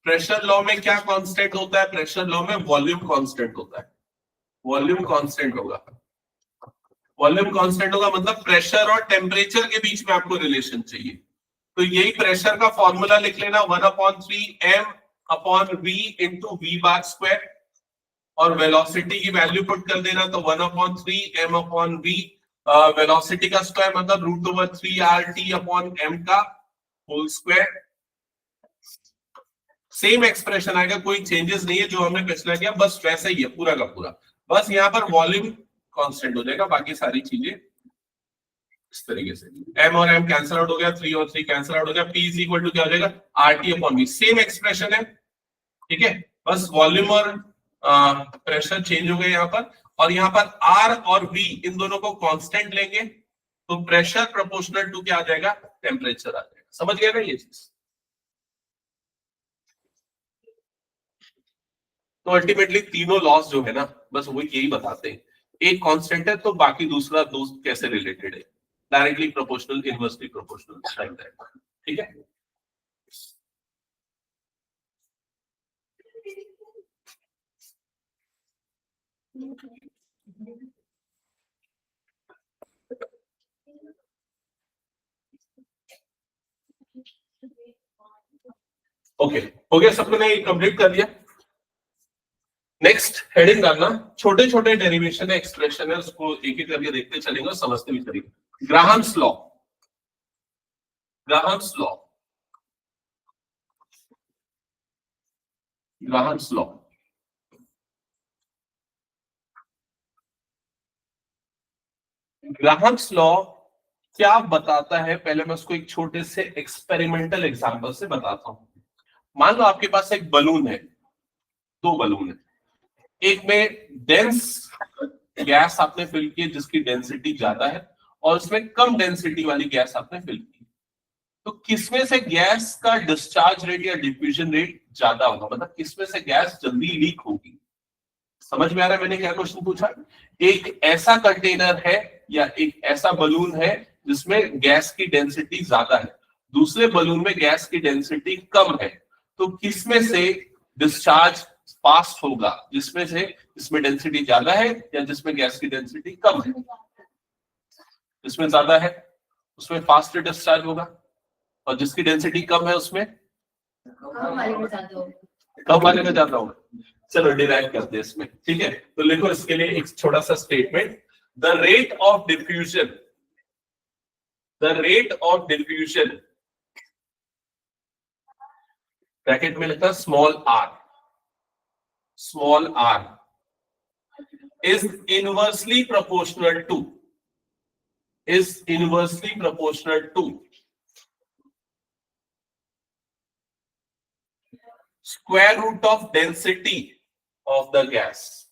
प्रेशर लॉ में क्या कांस्टेंट होता है, प्रेशर लॉ में वॉल्यूम कांस्टेंट होता है, वॉल्यूम कांस्टेंट होगा। वॉल्यूम कांस्टेंट होगा मतलब प्रेशर और टेम्परेचर के बीच में आपको रिलेशन चाहिए। तो यही प्रेशर का फॉर्मूला लिख लेना, 1/3 m/v into V bar square, और वेलोसिटी की वैल्यू पुट कर देना, तो 1/3 m/v, वेलोसिटी का स्क्वायर मतलब √3 का होल स्क्वायर। सेम एक्सप्रेशन आएगा, कोई चेंजेस नहीं है, जो हमने पिछला किया बस वैसा ही है पूरा का पूरा, बस यहाँ पर वॉल्यूम कांस्टेंट हो जाएगा, बाकी सारी चीजें इस तरीके से। m और m कैंसिल आउट हो गया, 3 और 3 कैंसिल आउट हो गया, p इज इक्वल टू क्या हो जाएगा, RT/v। सेम एक्सप्रेशन है, ठीक है, बस वॉल्यूम और प्रेशर चेंज हो गए यहाँ पर, और यहाँ पर R और V इन दोनों को कांस्टेंट लेंगे, तो प्रेशर प्रोपोर्शनल टू क्या आ जाएगा, टेम्परेचर आ जाएगा। समझ गए ना ये चीज? तो अल्टीमेटली तीनों लॉस जो है ना, बस वो यही बताते हैं, एक कांस्टेंट है तो बाकी दूसरा दोस्त कैसे रिलेटेड है, directly proportional, inversely proportional, like that, ठीक है। ओके, हो गया सबको, नहीं कंप्लीट कर दिया। नेक्स्ट हेडिंग डालना, छोटे छोटे डेरिवेशन है, एक्सप्रेशन है, उसको एक एक करके देखते चलेंगे, समझते भी चलेंगे। Graham's law, Graham's law, Graham's law. Graham's law क्या बताता है, पहले मैं उसको एक छोटे से एक्सपेरिमेंटल एग्जांपल से बताता हूं। मान लो आपके पास एक बलून है, दो बलून है, एक में डेंस गैस आपने फिल की जिसकी डेंसिटी ज्यादा है, और उसमें कम डेंसिटी वाली गैस आपने फिल की। तो किसमें से गैस का डिस्चार्ज रेट या डिफ्यूजन रेट ज्यादा होगा, मतलब किसमें से गैस जल्दी लीक होगी? समझ में आ रहा है मैंने क्या क्वेश्चन पूछा? एक ऐसा कंटेनर है या एक ऐसा बलून है जिसमें गैस की डेंसिटी ज्यादा है, दूसरे बलून में गैस की डेंसिटी कम है, तो किसमें से डिस्चार्ज फास्ट होगा, जिसमें से जिसमें डेंसिटी ज्यादा है या जिसमें गैस की डेंसिटी कम है? जिसमें ज्यादा है उसमें फास्ट डिस्चार्ज होगा, और जिसकी डेंसिटी कम है उसमें कम वाले में ज्यादा होगा। चलो डिराइव करते हैं इसमें, ठीक है। तो लिखो इसके लिए एक छोटा सा statement, the rate of diffusion, the rate of diffusion, bracket में लिखा small R, small R is inversely proportional to, is inversely proportional to square root of density of the gas,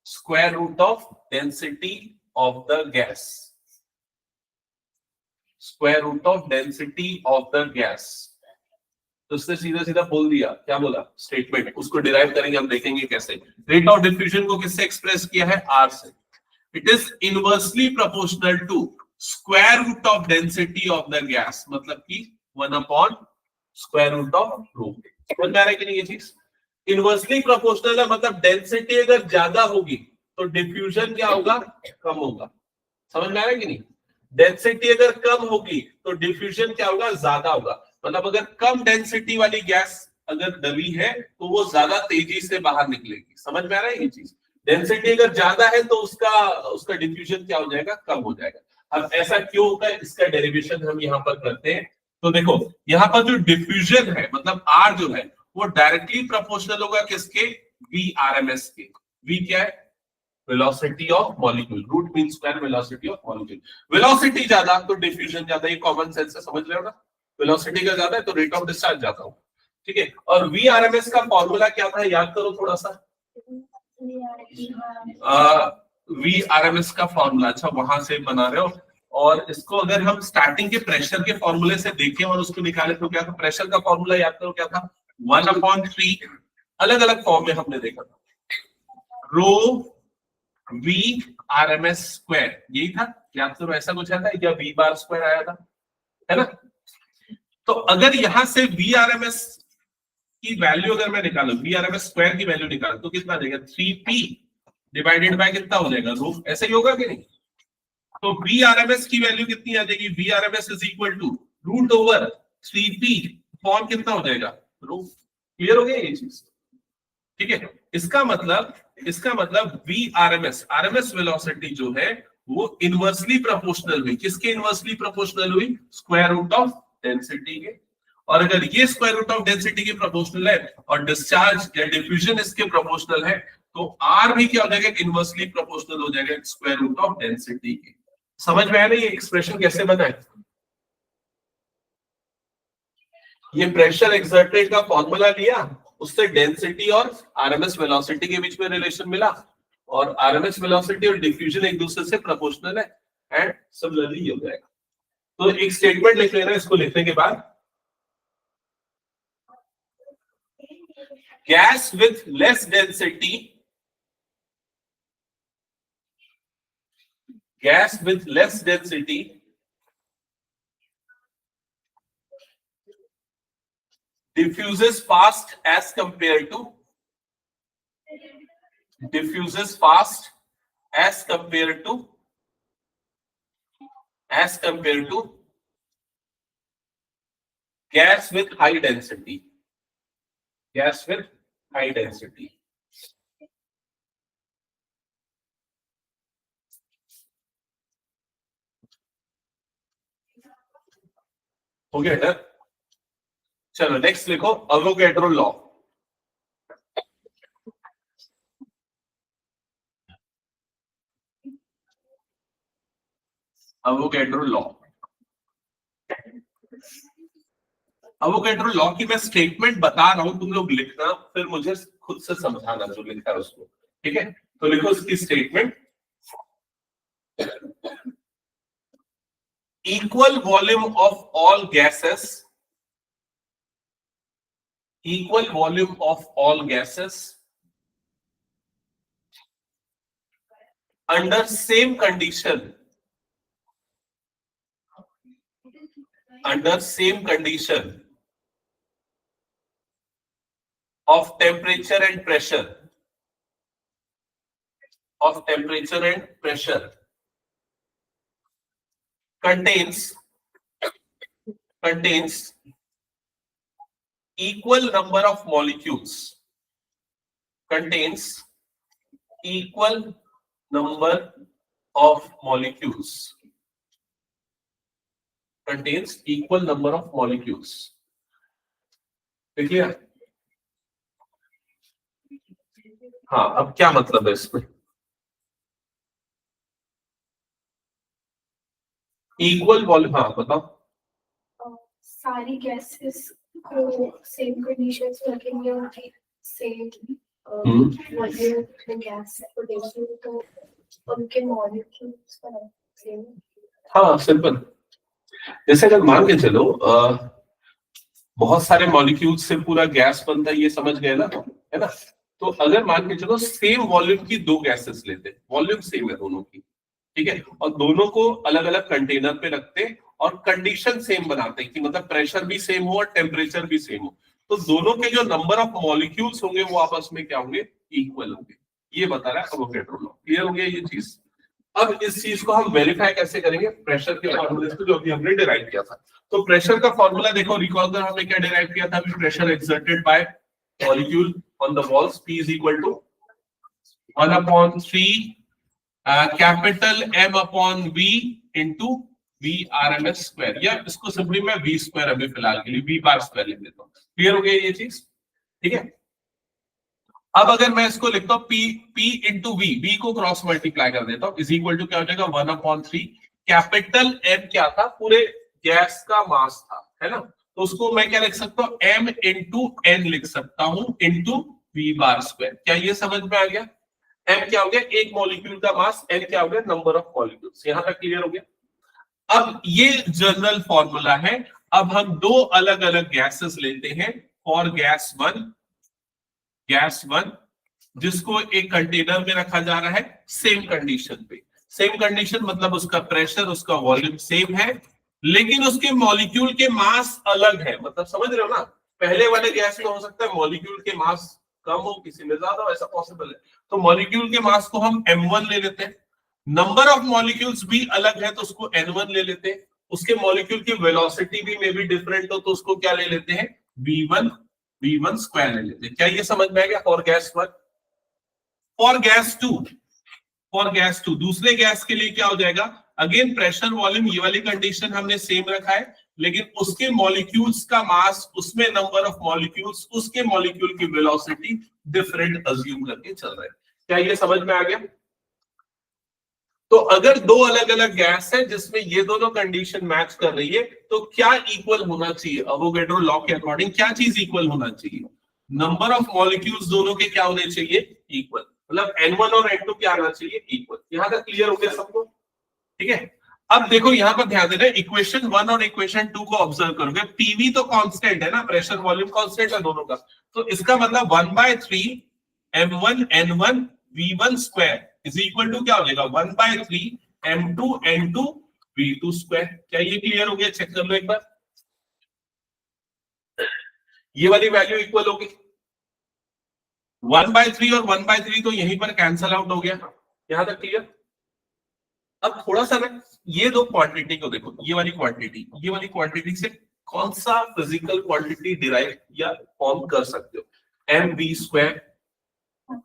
square root of density of the gas, square root of density of the gas। तो उसने सीधा सीधा बोल दिया, क्या बोला statement, उसको derive करेंगे, हम देखेंगे कैसे। रेट ऑफ डिफ्यूजन को किससे एक्सप्रेस किया है, आर से। It is inversely proportional to square root of density of the gas, मतलब कि 1/square root of rho। समझ में आ रहा है कि नहीं ये चीज? इनवर्सली प्रोपोर्शनल है, मतलब डेंसिटी अगर ज्यादा होगी तो डिफ्यूजन क्या होगा, कम होगा। समझ में आ रहा है कि नहीं? डेंसिटी अगर कम होगी तो डिफ्यूजन क्या होगा, ज्यादा होगा। मतलब अगर कम डेंसिटी वाली गैस अगर दबी है तो वो ज्यादा तेजी से बाहर निकलेगी। समझ में आ रहा है ये चीज? डेंसिटी अगर ज्यादा है तो उसका डिफ्यूजन क्या हो जाएगा, कम हो जाएगा। अब ऐसा क्यों होता है, इसका डेरिवेशन हम यहाँ पर करते हैं। तो देखो यहाँ पर जो डिफ्यूजन है, मतलब आर जो है वो डायरेक्टली प्रोपोर्शनल होगा किसके, वी आर एम एस के। वी क्या है, velocity of molecule, root mean square velocity of molecule. Velocity ज्यादा तो डिफ्यूजन ज्यादा, ये कॉमन सेंस से समझ रहे हो ना। वेलोसिटी का ज्यादा है तो रेट ऑफ डिस्चार्ज ज्यादा हो, ठीक है। और वी आर एम एस का फॉर्मूला क्या था, याद करो थोड़ा सा। वी आर एम एस का फॉर्मूला, अच्छा वहां से बना रहे हो। और इसको अगर हम स्टार्टिंग के प्रेशर के फॉर्मूले से देखें और उसको निकाले तो क्या था, प्रेशर का फॉर्मूला याद करो क्या था, 1/3, अलग अलग फॉर्म में हमने देखा था, rho V R M S square, यही था याद करो, ऐसा कुछ आया था या वी बार स्क्वायर आया था, है ना। तो अगर यहां से वी आर एम एस की वैल्यू अगर मैं निकालू, V R M S square की वैल्यू निकालू तो कितना देगा, 3p डिवाइडेड बाय कितना हो जाएगा, रो, ऐसे ही होगा कि नहीं। तो वी आर एम एस की वैल्यू कितनी आ जाएगी, V R M S is equal to root over 3p form कितना हो जाएगा, रो। क्लियर हो गया ये चीज, ठीक है। इसका मतलब V R M S velocity जो है वो इनवर्सली प्रोपोर्शनल हुई, किसके इनवर्सली प्रोपोर्शनल हुई, स्क्वायर रूट ऑफ डेंसिटी के। और अगर ये स्क्वायर रूट ऑफ डेंसिटी के प्रोपोर्शनल है और डिस्चार्ज या डिफ्यूजन इसके प्रोपोर्शनल है, तो आर भी क्या हो जाएगा, इनवर्सली प्रोपोर्शनल हो जाएगा स्क्वायर रूट ऑफ डेंसिटी के। समझ में आया ना ये एक्सप्रेशन कैसे बना है। ये प्रेशर एक्सर्टेड का फॉर्मूला लिया, उससे डेंसिटी और आरएमएस वेलोसिटी के बीच में रिलेशन मिला, और आरएमएस वेलोसिटी और डिफ्यूजन एक दूसरे से प्रोपोर्शनल है, एंड सिमिलरली ये हो जाएगा। तो एक स्टेटमेंट लिख लेना, इसको लिखने के बाद, gas with less density, gas with less density diffuses fast as compared to gas with high density, हो गया डर। चलो नेक्स्ट लिखो, अवोगैड्रो लॉ। अवोगैड्रो लॉ की मैं स्टेटमेंट बता रहा हूं, तुम लोग लिखना, फिर मुझे खुद से समझाना जो लिखा है उसको, ठीक है। तो लिखो इसकी statement, equal volume of all gases under same condition of temperature and pressure contains equal number of molecules, ठीक है। हाँ, अब क्या मतलब है इसमें, इक्वल वॉल्यूम, हाँ बताओ। सारी गैसेस को सेम कंडीशंस में रखेंगे और सेम वॉल्यूम गैस पोटेंशियल, तो उनके मॉलिक्यूल्स का सेम। हाँ सिंपल, जैसे अगर मान के चलो बहुत सारे मॉलिक्यूल्स से पूरा गैस बनता है, ये समझ गए ना, है ना। तो अगर मान के चलो सेम वॉल्यूम की दो गैसेस लेते हैं, वॉल्यूम सेम है दोनों की, ठीक है, और दोनों को अलग अलग कंटेनर पे रखते हैं और कंडीशन सेम बनाते हैं कि मतलब प्रेशर भी सेम हो और टेम्परेचर भी सेम हो, तो दोनों के जो नंबर ऑफ मॉलिक्यूल्स होंगे वो आपस में क्या होंगे, इक्वल होंगे। ये बता रहा है अवोगैड्रो लॉ। क्लियर हो गया ये चीज। अब इस चीज को हम वेरीफाई कैसे करेंगे, प्रेशर के फॉर्मूले से जो अभी हमने डिराइव किया था। तो प्रेशर का फॉर्मूला देखो, रिकॉल कर, हमने क्या डिराइव किया था अभी, pressure exerted by molecule on the walls, P is equal to 1/3 capital M upon V into V/RMS², या इसको सिंपली मैं V² अभी फिलहाल के लिए V⁻² लिख देता हूँ। क्लियर हो गया ये चीज? ठीक है। अब अगर मैं इसको लिखता हूँ P इंटू V को क्रॉस मल्टीप्लाई कर देता हूँ, इज इक्वल टू क्या हो जाएगा 1/3। कैपिटल M क्या था? पूरे गैस का मास था, है ना? तो उसको मैं क्या लिख सकता हूँ? M इंटू N लिख सकता हूँ इंटू V⁻²। क्या ये समझ में आ गया? M क्या हो गया? एक मॉलिक्यूल का मास, N क्या हो गया? Number of molecules. यहां तक क्लियर हो गया? अब ये जनरल फॉर्मूला है। अब हम दो अलग अलग गैसेस लेते हैं फॉर गैस वन, जिसको एक कंटेनर में रखा जा रहा है सेम कंडीशन पे। सेम कंडीशन मतलब उसका प्रेशर, उसका वॉल्यूम सेम है, लेकिन उसके मॉलिक्यूल के मास अलग है। मतलब समझ रहे हो ना? पहले वाले गैस में हो सकता है मॉलिक्यूल के मास कम हो, किसी में ज्यादा हो, ऐसा पॉसिबल है। तो मॉलिक्यूल के मास को हम m1 ले लेते हैं। नंबर ऑफ मॉलिक्यूल्स भी अलग है तो उसको n1 ले लेते हैं। उसके मॉलिक्यूल की वेलोसिटी भी मे बी डिफरेंट हो तो उसको क्या ले लेते हैं? v1² ले लेते हैं। क्या ये समझ में आ गया? For gas one. For gas two दूसरे गैस के लिए क्या हो जाएगा? अगेन प्रेशर वॉल्यूम ये वाली कंडीशन हमने सेम रखा है, लेकिन उसके मॉलिक्यूल्स का मास, उसमें नंबर ऑफ मॉलिक्यूल्स, उसके मॉलिक्यूल की वेलोसिटी डिफरेंट अज्यूम करके चल रहे हैं। क्या ये समझ में आ गया? तो अगर दो अलग अलग गैस है जिसमें ये दोनों कंडीशन मैच कर रही है तो क्या इक्वल होना चाहिए? अवोगैड्रो लॉ के अकॉर्डिंग क्या चीज इक्वल होना चाहिए? नंबर ऑफ मॉलिक्यूल्स दोनों के क्या होने चाहिए? इक्वल। मतलब n1 और n2 क्या आना चाहिए? इक्वल। यहां तक क्लियर हो गया सबको? ठीक है। अब देखो यहां पर ध्यान देना, इक्वेशन 1 और इक्वेशन 2 को ऑब्जर्व करोगे, पीवी तो कांस्टेंट है ना, प्रेशर वॉल्यूम कांस्टेंट है दोनों का। तो इसका मतलब 1/3 m1 n1 v1² is equal to क्या हो जाएगा? 1/3 m2 n2 v2²। क्या ये क्लियर हो गया? चेक कर लो एक बार। ये वाली वैल्यू इक्वल होगी। 1/3 और 1/3 तो यहीं पर कैंसल आउट हो गया। यहां तक क्लियर? अब थोड़ा सा ना ये दो क्वांटिटी को देखो, ये वाली क्वांटिटी से कौन सा फिजिकल क्वांटिटी डिराइव या फॉर्म कर सकते हो? mv²,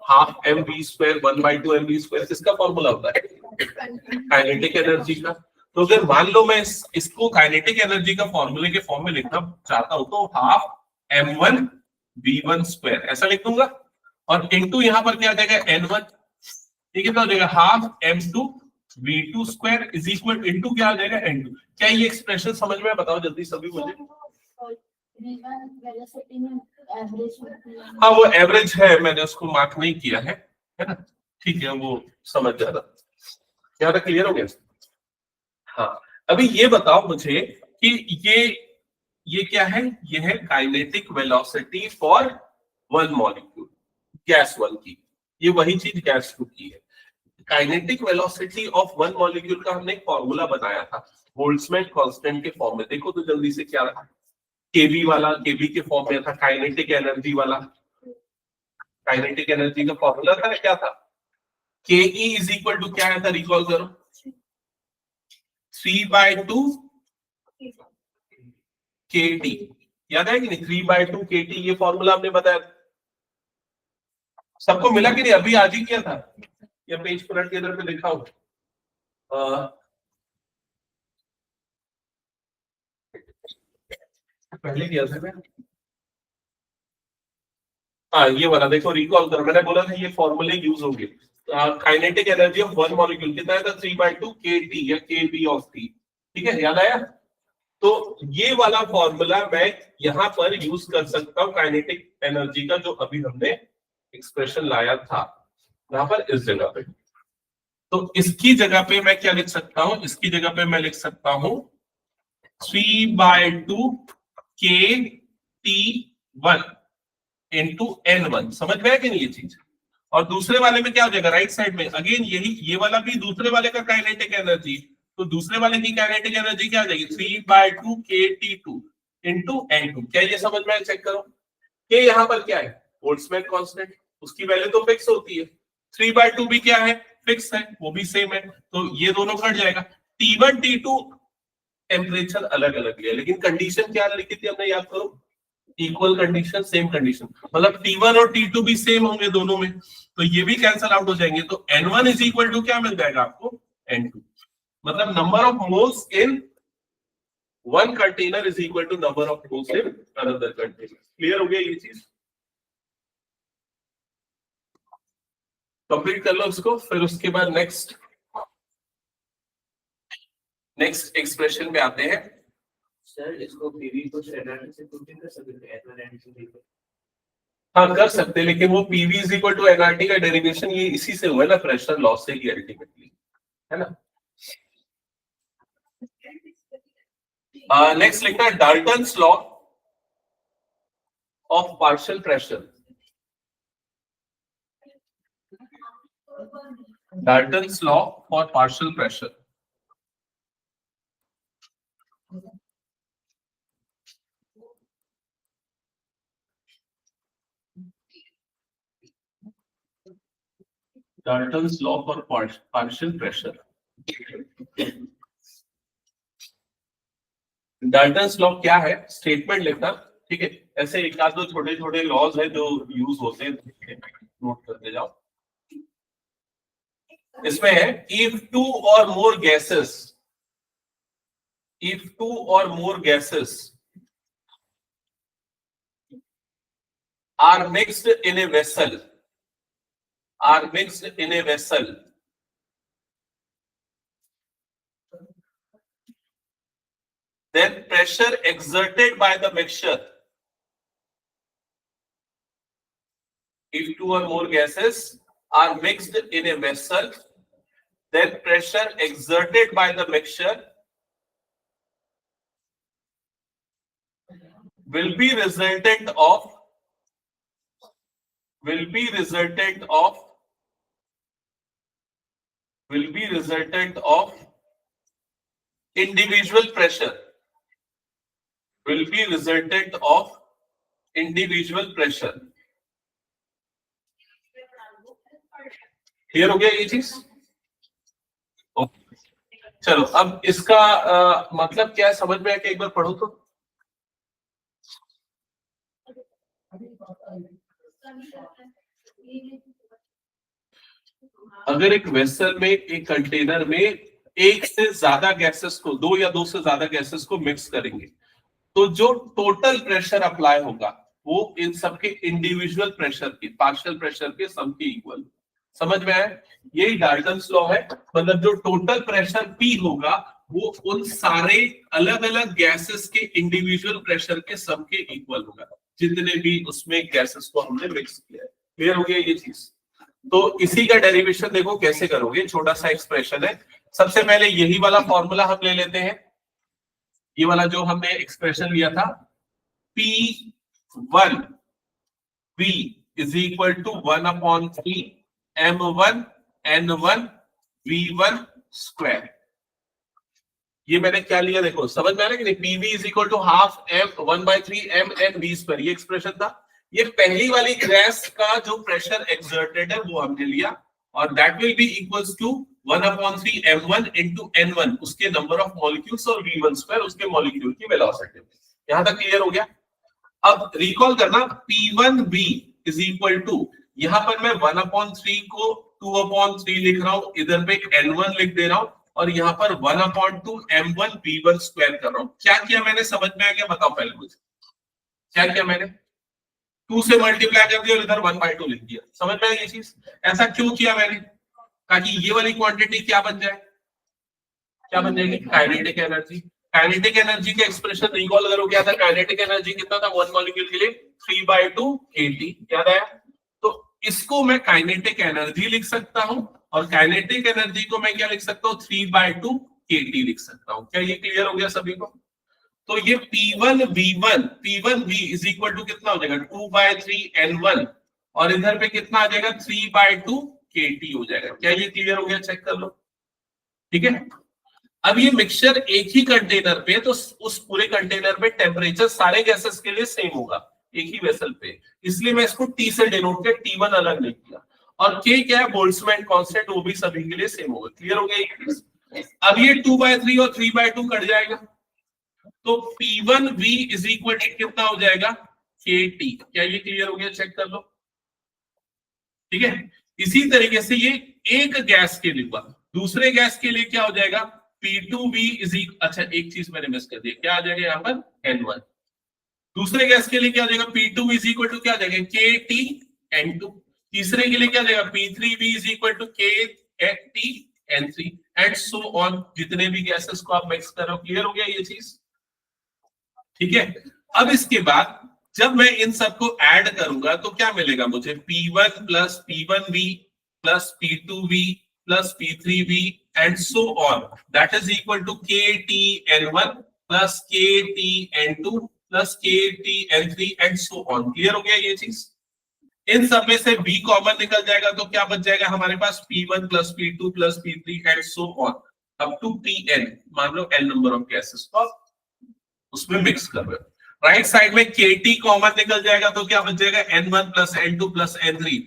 हाफ mv², 1/2 mv², किसका फॉर्मूला होता है? काइनेटिक एनर्जी का। तो अगर मान लो मैं इसको काइनेटिक एनर्जी का फॉर्मूले के फॉर्म में लिखना चाहता हूं तो हाफ m1 v1², ऐसा लिख दूंगा। और इनटू यहां पर क्या आ जाएगा? n1। ठीक है, तो हो जाएगा half m2 v2² is equal into क्या आ जाएगा? n2। क्या ये एक्सप्रेशन समझ में? बताओ जल्दी सभी मुझे। हाँ वो एवरेज है, मैंने उसको मार्क नहीं किया है ना? ठीक है, वो समझ जाना। यहाँ तक क्लियर हो गया? हाँ, अभी ये बताओ मुझे कि ये क्या है? ये है kinetic velocity for one molecule, gas one की। ये वही चीज गैस टू की है। Kinetic velocity of one molecule का हमने एक फॉर्मूला बनाया था बोल्ट्जमैन कांस्टेंट के फॉर्म में। देखो तो जल्दी से क्या रहा? केबी वाला, केबी के फॉर्म में था। काइनेटिक एनर्जी वाला, काइनेटिक एनर्जी का फॉर्मूला था क्या था? के ई इज इक्वल टू क्या था? रिकॉल करो, 3/2 kT। याद है कि नहीं? 3/2 kT ये फॉर्मूला आपने बताया। सबको मिला कि नहीं? अभी आज ही किया था या पेज पलट के इधर पे लिखा हो? पहले किया था मैं। हाँ ये वाला देखो, रिकॉल करो। मैंने बोला था ये फॉर्मूले यूज होंगे। Kinetic energy of one molecule कितना था? 3/2 kT या kB ऑफ T। ठीक है, याद आया? तो ये वाला फॉर्मूला मैं यहां पर यूज कर सकता हूं काइनेटिक एनर्जी का, जो अभी हमने एक्सप्रेशन लाया था यहां पर इस जगह पे। तो इसकी जगह पे मैं क्या लिख सकता हूं? इसकी जगह पे मैं लिख सकता हूं 3/2 kT1 इंटू n1। समझ में आया कि नहीं ये चीज? और दूसरे वाले में क्या हो जाएगा? राइट साइड में अगेन यही, ये वाला भी दूसरे वाले का काइनेटिक एनर्जी। तो दूसरे वाले की काइनेटिक एनर्जी क्या आ जाएगी? 3/2 kT2 इंटू n2। क्या ये समझ में आया? चेक करो। के यहाँ पर क्या है? बोल्ट्जमैन कांस्टेंट, उसकी वैल्यू तो फिक्स होती है। 3/2 भी क्या है? फिक्स है, वो भी सेम है। तो ये दोनों कट जाएगा। T1 T2 टेम्परेचर अलग अलग है, लेकिन कंडीशन क्या लिखी थी हमने? याद करो, इक्वल कंडीशन, सेम कंडीशन। मतलब T1 और T2 भी सेम होंगे दोनों में, तो ये भी कैंसल आउट हो जाएंगे। तो N1 इज इक्वल टू क्या मिल जाएगा आपको? N2। मतलब number of moles in one container is equal to number of moles in another container. Clear हो गया ये चीज? कंप्लीट कर लो उसको, फिर उसके बाद नेक्स्ट एक्सप्रेशन पे आते हैं। सर इसको पीवी को एनआरटी से प्रूव कर सकते हैं, एनआरटी से। हाँ कर सकते हैं, लेकिन वो PV is equal to NRT का डेरिवेशन ये इसी से हुआ है ना, प्रेशर लॉ से ही अल्टीमेटली, है ना। नेक्स्ट लिखना है Dalton's law of partial pressure. Dalton's law for partial pressure. Dalton's law for partial pressure. Dalton's law क्या है? स्टेटमेंट लिखना, ठीक है। ऐसे एक आध दो छोटे छोटे लॉज है जो यूज होते हैं, नोट करते जाओ। इसमें है if two or more gases are mixed in a vessel, then pressure exerted by the mixture, if two or more gases are mixed in a vessel, then pressure exerted by the mixture will be resultant of individual pressure, clear हो गया ये चीज? Okay, चलो अब इसका मतलब क्या है समझ में आके एक बार पढ़ो तो। अगर एक वेसल में, एक कंटेनर में एक से ज्यादा गैसेस को, दो या दो से ज्यादा गैसेस को मिक्स करेंगे, तो जो टोटल प्रेशर अप्लाई होगा वो इन सबके इंडिविजुअल प्रेशर के, पार्शियल प्रेशर के सम के इक्वल। समझ में आया? यही डाल्टन्स लॉ है। मतलब जो टोटल प्रेशर पी होगा वो उन सारे अलग अलग गैसेस के इंडिविजुअल प्रेशर के सम के इक्वल होगा, जितने भी उसमें गैसेस को हमने मिक्स किया है। क्लियर हो गया ये चीज? तो इसी का डेरिवेशन देखो कैसे करोगे। छोटा सा एक्सप्रेशन है। सबसे पहले यही वाला फॉर्मूला हम ले लेते हैं, ये वाला जो हमने एक्सप्रेशन लिया था, P1 V is equal to 1/3 M1 N1 V1 square. ये मैंने क्या लिया देखो, समझ में आ रहा है कि नहीं? PV is equal to half M 1/3 M N V square, ये एक्सप्रेशन था। ये पहली वाली गैस का जो प्रेशर एक्सर्टेड है वो हमने लिया, और that will be equals to 1/3 M1 into N1, उसके नंबर ऑफ मॉलिक्यूल्स, और V1 स्क्वायर उसके मॉलिक्यूल की वेलोसिटी। यहां तक क्लियर हो गया? अब रिकॉल करना, P1V इज इक्वल टू, यहां पर मैं 1/3 को 2/3 लिख रहा हूं, इधर पे N1 लिख दे रहा हूं, और यहाँ पर 1/2 M1 V1 स्क्वायर कर रहा हूं। क्या किया मैंने, समझ में आ गया? बताओ पहले मुझे क्या किया मैंने। 2 से मल्टीप्लाई कर दिया और इधर 1/2 लिख दिया। समझ में आई ये चीज? ऐसा क्यों किया मैंने? ताकि ये वाली क्वांटिटी क्या बन जाए, क्या बन जाएगी? Kinetic energy. काइनेटिक एनर्जी का एक्सप्रेशन रिकॉल करो, क्या था? काइनेटिक एनर्जी कितना था वन मॉलिक्यूल के लिए? 3/2 kT। याद आया? तो इसको मैं काइनेटिक एनर्जी लिख सकता हूं, और काइनेटिक एनर्जी को मैं क्या लिख सकता हूं? 3/2 kT लिख सकता हूं। क्या ये क्लियर हो गया सभी को? तो ये P1V इज इक्वल टू कितना हो जाएगा? 2/3 N1, और इधर पे कितना आ जाएगा? 3/2 kT हो जाएगा। क्या ये क्लियर हो गया? चेक कर लो, ठीक है। अब ये मिक्सचर एक ही कंटेनर पे, तो उस पूरे कंटेनर में टेम्परेचर सारे गैसेस के लिए सेम होगा एक ही वेसल पे, इसलिए मैं इसको T से डिनोट किया, T1 अलग नहीं किया। और K क्या है? बोल्ट्जमैन कांस्टेंट, वो भी सभी के लिए सेम होगा। क्लियर हो गया? अब ये 2/3 और 3/2 कट जाएगा, तो P1V इज इक्वल टू कितना हो जाएगा? KT। क्या ये क्लियर हो गया? चेक कर लो, ठीक है। इसी तरीके से ये एक गैस के लिए हुआ, दूसरे गैस के लिए क्या हो जाएगा? P2V इज अच्छा एक चीज मैंने मिस कर दी, क्या आ जाएगा यहाँ पर N1। दूसरे गैस के लिए क्या आ जाएगा P2 इज इक्वल टू क्या आ जाएगा KT N2। तीसरे के लिए क्या आ जाएगा P3V is equal to KT N3 and so on. जितने भी गैसेस को आप मिक्स कर रहे हो, क्लियर हो गया ये चीज, ठीक है। अब इसके बाद जब मैं इन सबको ऐड करूंगा तो क्या मिलेगा मुझे, P1 plus P1V plus P2V plus P3V and so on, that is equal to KTN1 plus KTN2 plus KTN3 and so on. Clear हो गया ये चीज। इन सब में से V कॉमन निकल जाएगा तो क्या बच जाएगा हमारे पास, P1 plus P2 plus P3 and so on up to Tn। मान लो n नंबर ऑफ गैसेस को उसमें मिक्स कर रहे हो। राइट साइड में KT कॉमन निकल जाएगा तो क्या बच जाएगा, N1 plus N2 plus N3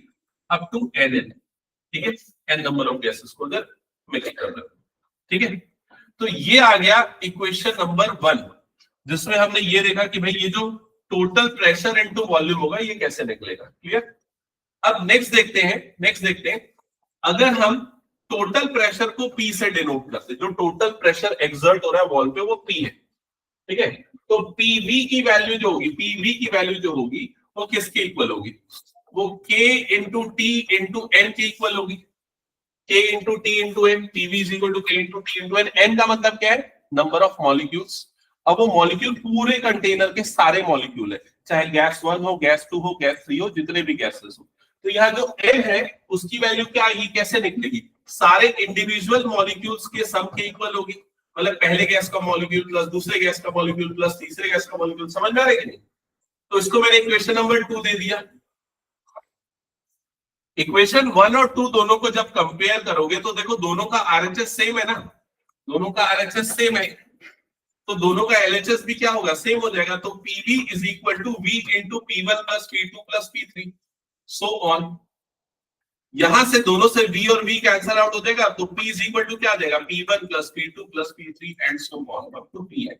up to Nn, ठीक है, n नंबर ऑफ गैसेस को अगर मिक्स कर रहे हो, ठीक है। तो ये आ गया इक्वेशन नंबर 1, जिसमें हमने ये देखा कि भाई ये जो टोटल प्रेशर इनटू वॉल्यूम होगा ये कैसे निकलेगा, क्लियर। अब नेक्स्ट देखते हैं, अगर हम टोटल प्रेशर को P से डिनोट करते, जो टोटल प्रेशर एक्सर्ट हो रहा है वॉल पे वो P है, ठीक है। तो PV की वैल्यू जो होगी वो किसके इक्वल होगी, वो K into T into N के इक्वल होगी। K into T into N, PV is equal to K into T into N। N का मतलब क्या है, नंबर ऑफ मॉलिक्यूल्स। अब वो मॉलिक्यूल पूरे कंटेनर के सारे मॉलिक्यूल है, चाहे गैस 1 हो, गैस 2 हो, गैस 3 हो, जितने भी गैसेस हो। तो यहाँ जो N है उसकी वैल्यू क्या आएगी, कैसे निकलेगी, सारे इंडिविजुअल मॉलिक्यूल्स के सम के इक्वल होगी। मतलब पहले गैस का मॉलिक्यूल प्लस दूसरे गैस का मॉलिक्यूल प्लस तीसरे गैस का मॉलिक्यूल, समझ में आ रहा है कि नहीं। तो इसको मैंने इक्वेशन नंबर 2 दे दिया। इक्वेशन 1 और 2 दोनों को जब कंपेयर करोगे तो देखो दोनों का RHS सेम है ना, दोनों का RHS सेम है, तो दोनों का LHS भी क्या होगा, सेम हो जाएगा। तो PV is equal to V into P1 plus P2 plus P3 so on. यहां से दोनों से V और V कैंसल आउट हो जाएगा, तो P इज इक्वल टू क्या आ जाएगा, P1 plus P2 plus P3 and so on up to Pn।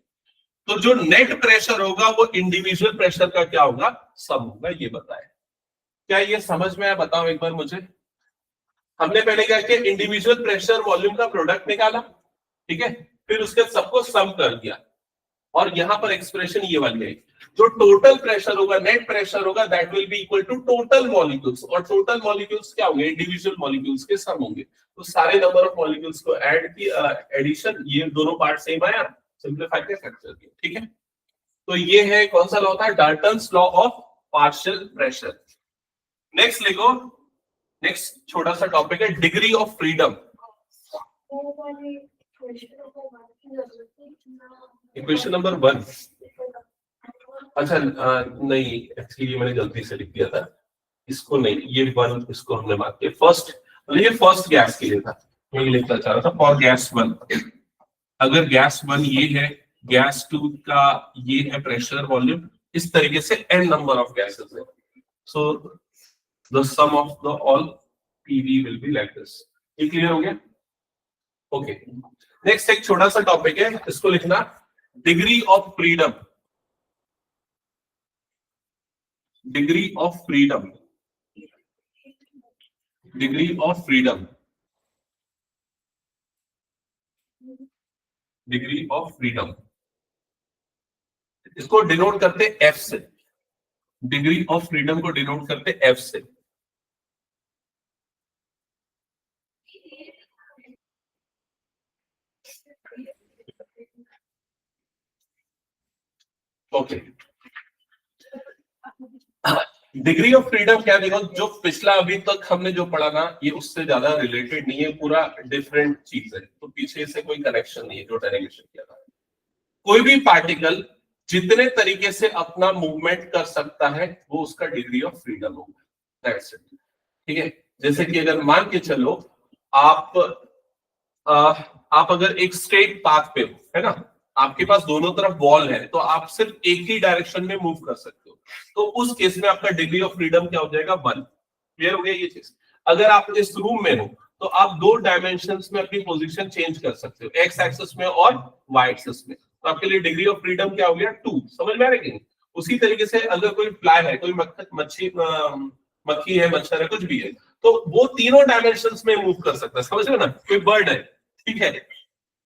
तो जो नेट प्रेशर होगा वो इंडिविजुअल प्रेशर का क्या होगा, सम होगा, ये बताया। क्या ये समझ में आया, बताओ एक बार मुझे। हमने पहले क्या किया, इंडिविजुअल प्रेशर वॉल्यूम का प्रोडक्ट निकाला, ठीक है, फिर उसके सबको सम कर दिया, और यहां पर एक्सप्रेशन ये वाली है, जो टोटल प्रेशर होगा, नेट प्रेशर होगा, that will be equal to total molecules, और टोटल मॉलिक्यूल्स क्या होंगे, इंडिविजुअल मॉलिक्यूल्स के सम होंगे। तो सारे नंबर ऑफ मॉलिक्यूल्स को ऐड की एडिशन, ये दोनों पार्ट सेम आया, सिंपलीफाई के फैक्टर किया, ठीक है। तो ये है कौन सा लॉ था, Dalton's law of partial pressure. Next लिखो, नेक्स्ट छोटा सा टॉपिक है degree of freedom. Equation number 1, अच्छा नहीं एक्चुअली मैंने गलती से लिख दिया था, इसको नहीं, ये 1 इसको हमने मार्क किया फर्स्ट, ये फर्स्ट गैस के लिए था, मैं ये लिखना चाह रहा था फॉर गैस 1। अगर गैस 1 ये है, गैस 2 का ये है प्रेशर वॉल्यूम, इस तरीके से n नंबर ऑफ गैसेस है, so the sum of the all PV will be like this. ये क्लियर हो गया, ओके। नेक्स्ट एक छोटा सा टॉपिक है, इसको लिखना degree of freedom. Degree of freedom, degree of freedom, degree of freedom, इसको डिनोट करते F से, डिग्री ऑफ फ्रीडम को डिनोट करते F से। ओके, डिग्री ऑफ फ्रीडम क्या, देखो जो पिछला अभी तक हमने जो पढ़ा ना, ये उससे ज्यादा रिलेटेड नहीं है, पूरा डिफरेंट चीज है, तो पीछे से कोई कनेक्शन नहीं है जो डेरिवेशन किया था। कोई भी पार्टिकल जितने तरीके से अपना मूवमेंट कर सकता है वो उसका डिग्री ऑफ फ्रीडम होगा, दैट्स इट, ठीक है। जैसे कि अगर मान के चलो आप अगर एक स्ट्रेट पाथ पे हो, है ना, आपके पास दोनों तरफ वॉल है, तो आप सिर्फ एक ही डायरेक्शन में मूव कर सकते हो, तो उस केस में आपका डिग्री ऑफ फ्रीडम क्या हो जाएगा, 1। क्लियर हो गया ये चीज। अगर आप इस रूम में हो तो आप 2 डायमेंशंस में अपनी पोजीशन चेंज कर सकते हो, एक्स एक्सिस में और वाई एक्सिस में, तो आपके लिए डिग्री ऑफ फ्रीडम क्या हो गया, 2। समझ में आ रहा है कि? उसी तरीके से अगर कोई फ्लाई है, कोई मक्खी है, मच्छर है, कुछ भी है, तो वो तीनों डायमेंशंस में मूव कर सकता है, समझ रहे हो ना। कोई बर्ड है, ठीक है,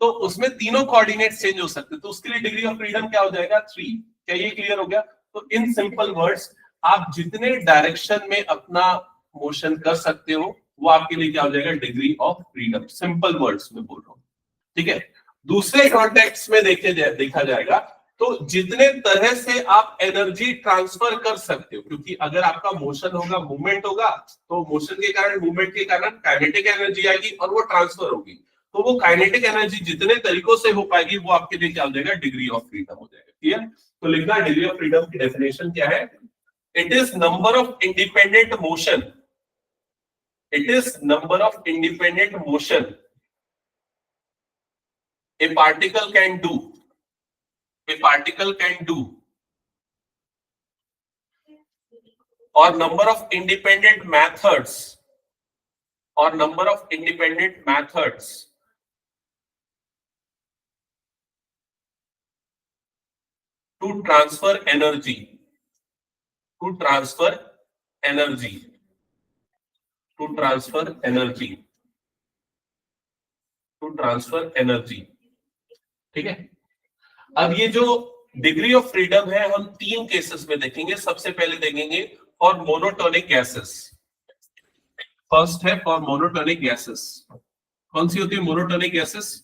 तो उसमें तीनों कोऑर्डिनेट्स चेंज हो सकते हैं, तो उसके लिए डिग्री ऑफ फ्रीडम क्या हो जाएगा 3। क्या ये क्लियर हो गया? तो इन सिंपल वर्ड्स आप जितने डायरेक्शन में अपना मोशन कर सकते हो वो आपके लिए क्या हो जाएगा degree of freedom. Simple words में बोल रहा हूं, ठीक है। दूसरे कॉन्टेक्स्ट में देखा जाएगा तो जितने तरह से आप एनर्जी ट्रांसफर कर सकते हो, क्योंकि अगर आपका मोशन होगा, मूवमेंट होगा, तो मोशन के कारण, मूवमेंट के कारण काइनेटिक एनर्जी आएगी और वो ट्रांसफर होगी। तो वो काइनेटिक एनर्जी जितने तरीकों से हो पाएगी वो आपके लिए क्या हो जाएगा डिग्री ऑफ फ्रीडम हो जाएगा। क्लियर? तो लिखना डिग्री ऑफ फ्रीडम की डेफिनेशन क्या है? It is number of independent motion, it is number of independent motion a particle can do, a particle can do, or number of independent methods, or number of independent methods to transfer energy, to transfer energy, to transfer energy, to transfer energy। ठीक है। अब ये जो degree of freedom है हम 3 cases में देखेंगे। सबसे पहले देखेंगे फॉर मोनोटोनिक गैसेस। फर्स्ट है फॉर मोनोटोनिक गैसेस। कौन सी होती है मोनोटोनिक गैसेस?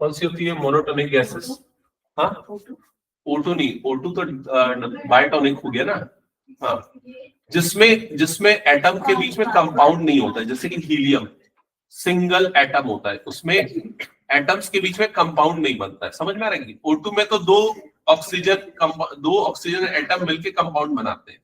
कौन सी होती है मोनोटोनिक गैसेस? हाँ, O2 नहीं, O2 तो बायटोनिक हो गया ना। हाँ, जिसमें एटम के बीच में कंपाउंड नहीं होता है, जैसे कि हीलियम सिंगल एटम होता है, उसमें एटम्स के बीच में कंपाउंड नहीं बनता है। समझ में आ रहा है? O2 में तो दो ऑक्सीजन एटम मिलके कंपाउंड बनाते हैं।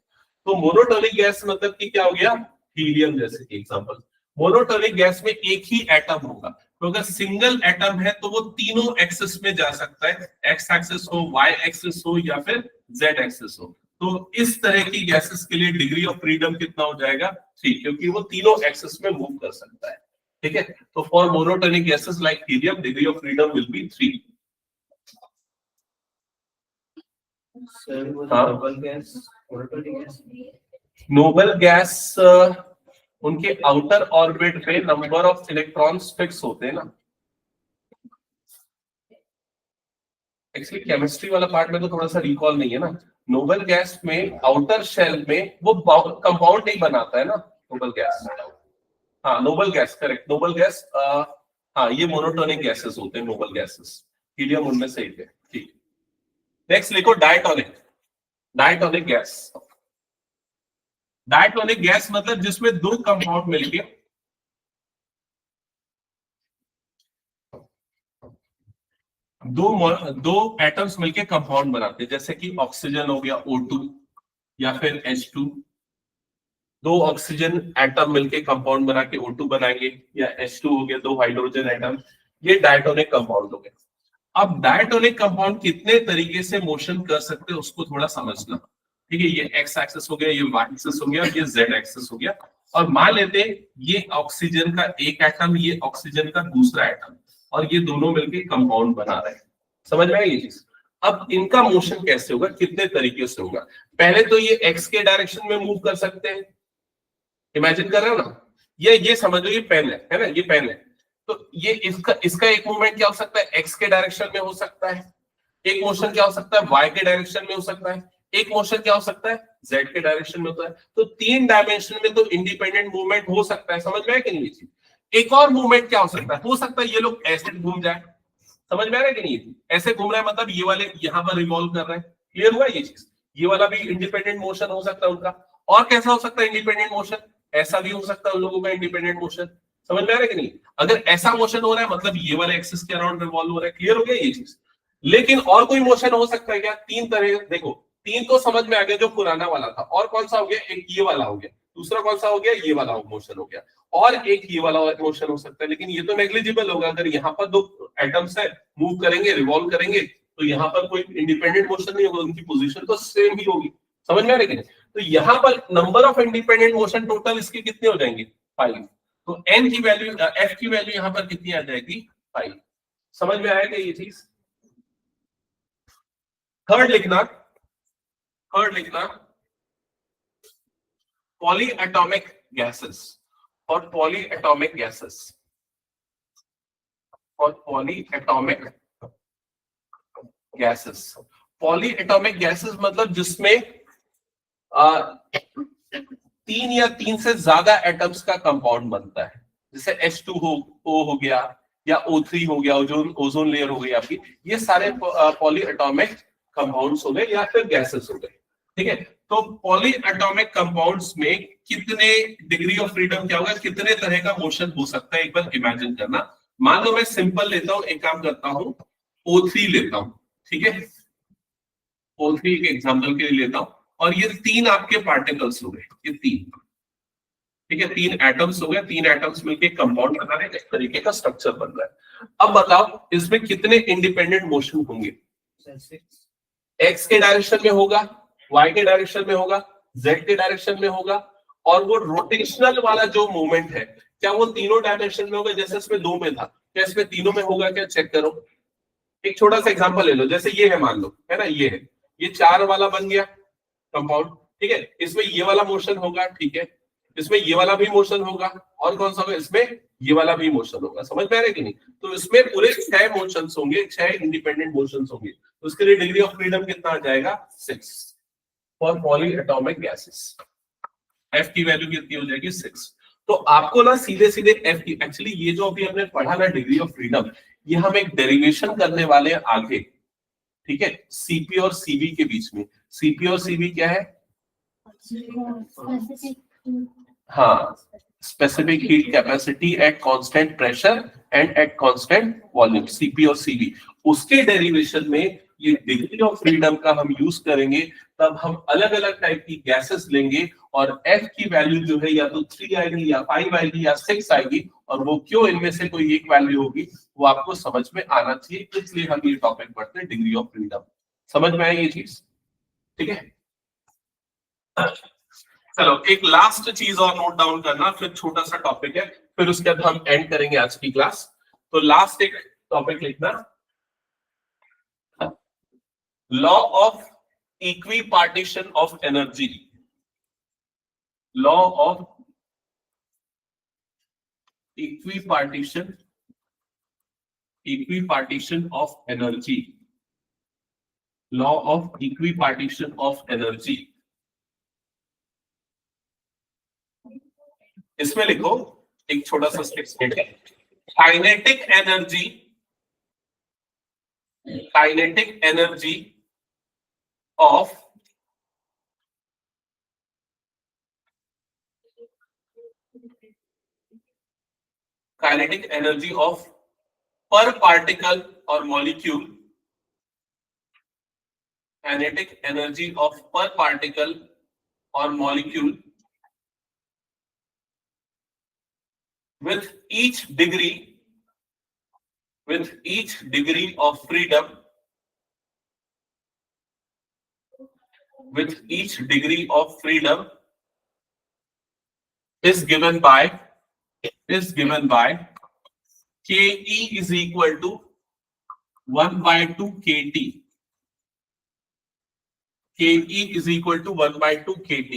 तो मोनोटोनिक गैस मतलब कि क्या हो गया? हीलियम जैसे कि एग्जांपल। मोनोटोनिक गैस में एक ही एटम होगा, तो अगर सिंगल एटम है तो वो तीनों एक्सिस में जा सकता है, एक्स एक्सिस हो, वाई एक्सिस हो या फिर जेड एक्सिस हो। तो इस तरह की गैसेस के लिए डिग्री ऑफ फ्रीडम कितना हो जाएगा? 3, क्योंकि वो तीनों एक्सिस में मूव कर सकता है। ठीक है। तो for monotonic gases like helium degree of freedom will be 3। Noble gas उनके आउटर ऑर्बिट पे नंबर ऑफ इलेक्ट्रॉन्स फिक्स होते हैं ना। एक्चुअली केमिस्ट्री वाला पार्ट में तो थोड़ा सा रिकॉल नहीं है ना। नोबल गैस में आउटर शेल में वो कंपाउंड नहीं बनाता है ना नोबल गैस। हाँ noble gas, correct, noble gas. हाँ ये मोनोटोनिक गैसेस होते हैं नोबल गैसेस, हीलियम उनमें से एक है। ठीक, नेक्स्ट लिखो diatonic. Diatonic gas, diatonic gas मतलब जिसमें दो कंपाउंड मिलके दो एटम्स मिलके कंपाउंड बनाते हैं, जैसे कि ऑक्सीजन हो गया O2 या फिर H2। दो ऑक्सीजन एटम मिलके कंपाउंड बना के O2 बनाएंगे, या H2 हो गया, दो हाइड्रोजन एटम, ये डायटोनिक कंपाउंड हो गया। अब डायटोनिक कंपाउंड कितने तरीके से मोशन कर सकते हैं उसको थोड़ा समझना। ठीक है, ये एक्स एक्सिस हो गया, ये वाई एक्सिस हो गया, ये जेड एक्सिस हो गया। और मान लेते हैं ये ऑक्सीजन का एक एटम, ये ऑक्सीजन का दूसरा एटम, और ये दोनों मिलके कंपाउंड बना रहे हैं। समझ में आई ये चीज? अब इनका मोशन कैसे होगा, कितने तरीके से होगा? पहले तो ये एक्स के डायरेक्शन में मूव कर सकते हैं, इमेजिन कर रहे हो ना। ये समझ लो, ये पेन है ना, ये पेन है। तो ये इसका एक मूवमेंट क्या हो सकता है? एक्स के डायरेक्शन में हो सकता है। एक मोशन क्या हो सकता है? वाई के डायरेक्शन में हो सकता है। एक मोशन क्या हो सकता है? जेड के डायरेक्शन में होता है। तो 3 डायमेंशन में तो इंडिपेंडेंट मूवमेंट हो सकता है। समझ में आया कि नहीं? एक और मूवमेंट क्या हो सकता है? हो सकता है ये लोग ऐसे घूम जाए। समझ में आ रहा है कि नहीं? ऐसे घूम रहा है मतलब ये वाले यहाँ पर रिवॉल्व कर रहे हैं। क्लियर हुआ ये चीज? ये वाला भी इंडिपेंडेंट मोशन हो सकता है उनका। और कैसा हो सकता है इंडिपेंडेंट मोशन? ऐसा भी हो सकता है उन लोगों का इंडिपेंडेंट मोशन। समझ में आ रहा है कि नहीं? अगर ऐसा मोशन हो रहा है मतलब ये वाले एक्सिस के अराउंड रिवॉल्व हो रहा है। क्लियर हो गया ये चीज? लेकिन और कोई मोशन हो सकता है क्या? 3 तरह, देखो 3 तो समझ में आ गया जो पुराना वाला था। और कौन सा हो गया? एक ये वाला हो गया, दूसरा कौन सा हो गया? ये वाला मोशन हो गया, और एक ये वाला मोशन हो सकता है। लेकिन ये तो नेग्लिजिबल होगा। अगर यहाँ पर दो एटम्स है, मूव करेंगे, रिवॉल्व करेंगे, तो यहाँ पर कोई इंडिपेंडेंट मोशन नहीं होगा, उनकी पोजीशन तो सेम ही होगी। समझ में आ रही है? तो यहाँ पर number of independent motion total इसके कितने हो जाएंगे? 5। तो n की वैल्यू, f की वैल्यू यहाँ पर कितनी आ जाएगी? 5। समझ में आएगा ये चीज? थर्ड लिखना polyatomic gases. for polyatomic gases. For polyatomic gases. Polyatomic gases मतलब जिसमें 3 या 3 से ज्यादा एटम्स का कंपाउंड बनता है, जैसे H2O हो गया या O3 हो गया, ओजोन लेयर हो गई आपकी, ये सारे पॉलीएटॉमिक कंपाउंड्स हो गए या फिर गैसेस हो गए। ठीक है, तो पॉलीएटॉमिक कंपाउंड्स में कितने डिग्री ऑफ फ्रीडम क्या होगा, कितने तरह का मोशन हो सकता है, एक बार इमेजिन करना। मान लो मैं सिंपल लेता हूं, एक काम करता हूं, O3 लेता हूं, ठीक है, O3 एक एग्जांपल के लिए लेता हूं, और ये 3 आपके पार्टिकल्स हो गए, ये 3, ठीक है, 3 एटम्स हो गए, 3 एटम्स मिलके कंपाउंड बना रहे हैं, इस तरीके का स्ट्रक्चर बन रहा है। अब बताओ इसमें कितने इंडिपेंडेंट मोशन होंगे? एक्स के डायरेक्शन में होगा, वाई के डायरेक्शन में होगा, जेड के डायरेक्शन में होगा, और वो रोटेशनल वाला जो मूवमेंट है, क्या वो तीनों डायरेक्शन में होगा? जैसे इसमें 2 में था, क्या इसमें तीनों में होगा? क्या चेक करो। एक छोटा सा एग्जांपल ले लो, जैसे ये है, मान लो, है ना, ये है, ये 4 वाला बन गया कंपाउंड, ठीक है, इसमें ये वाला मोशन होगा, ठीक है, इसमें ये वाला भी मोशन होगा, और कौन सा होगा? इसमें ये वाला भी मोशन होगा। समझ में आ रहा है कि नहीं? तो इसमें पूरे 6 मोशंस होंगे, 6 इंडिपेंडेंट मोशंस होंगे, तो उसके लिए डिग्री ऑफ फ्रीडम कितना आ जाएगा? 6 फॉर पॉलीएटॉमिक गैसेस। एफ की वैल्यू कितनी हो जाएगी? 6। तो आपको ना सीधे सीधे एफ की, एक्चुअली ये जो अभी हमने पढ़ा ना डिग्री ऑफ फ्रीडम, ये हम एक डेरिवेशन करने वाले हैं आगे, ठीक है, सीपी और सीवी के बीच में। सीपी और सीवी क्या है? हाँ, specific heat capacity at constant pressure and at constant volume, CP और सीवी। उसके डेरिवेशन में ये डिग्री ऑफ फ्रीडम का हम यूज करेंगे, तब हम अलग अलग टाइप की गैसेस लेंगे, और एफ की वैल्यू जो है या तो 3 आएगी या 5 आएगी या 6 आएगी, और वो क्यों, इनमें से कोई एक वैल्यू होगी, वो आपको समझ में आना चाहिए, इसलिए हम ये टॉपिक पढ़ते हैं, डिग्री ऑफ फ्रीडम। समझ में आए ये चीज? ठीक है, चलो एक लास्ट चीज और नोट डाउन करना, फिर छोटा सा टॉपिक है, फिर उसके बाद हम एंड करेंगे आज की क्लास। तो लास्ट एक टॉपिक लिखना, law of equipartition of energy. Law of equipartition of energy. Law of equipartition of energy. इसमें लिखो एक छोटा सा स्टेटमेंट है, काइनेटिक एनर्जी ऑफ पर पार्टिकल और मॉलिक्यूल, काइनेटिक एनर्जी ऑफ पर पार्टिकल और molecule with each degree of freedom, is given by Ke is equal to 1/2 kT. Ke is equal to 1/2 kT.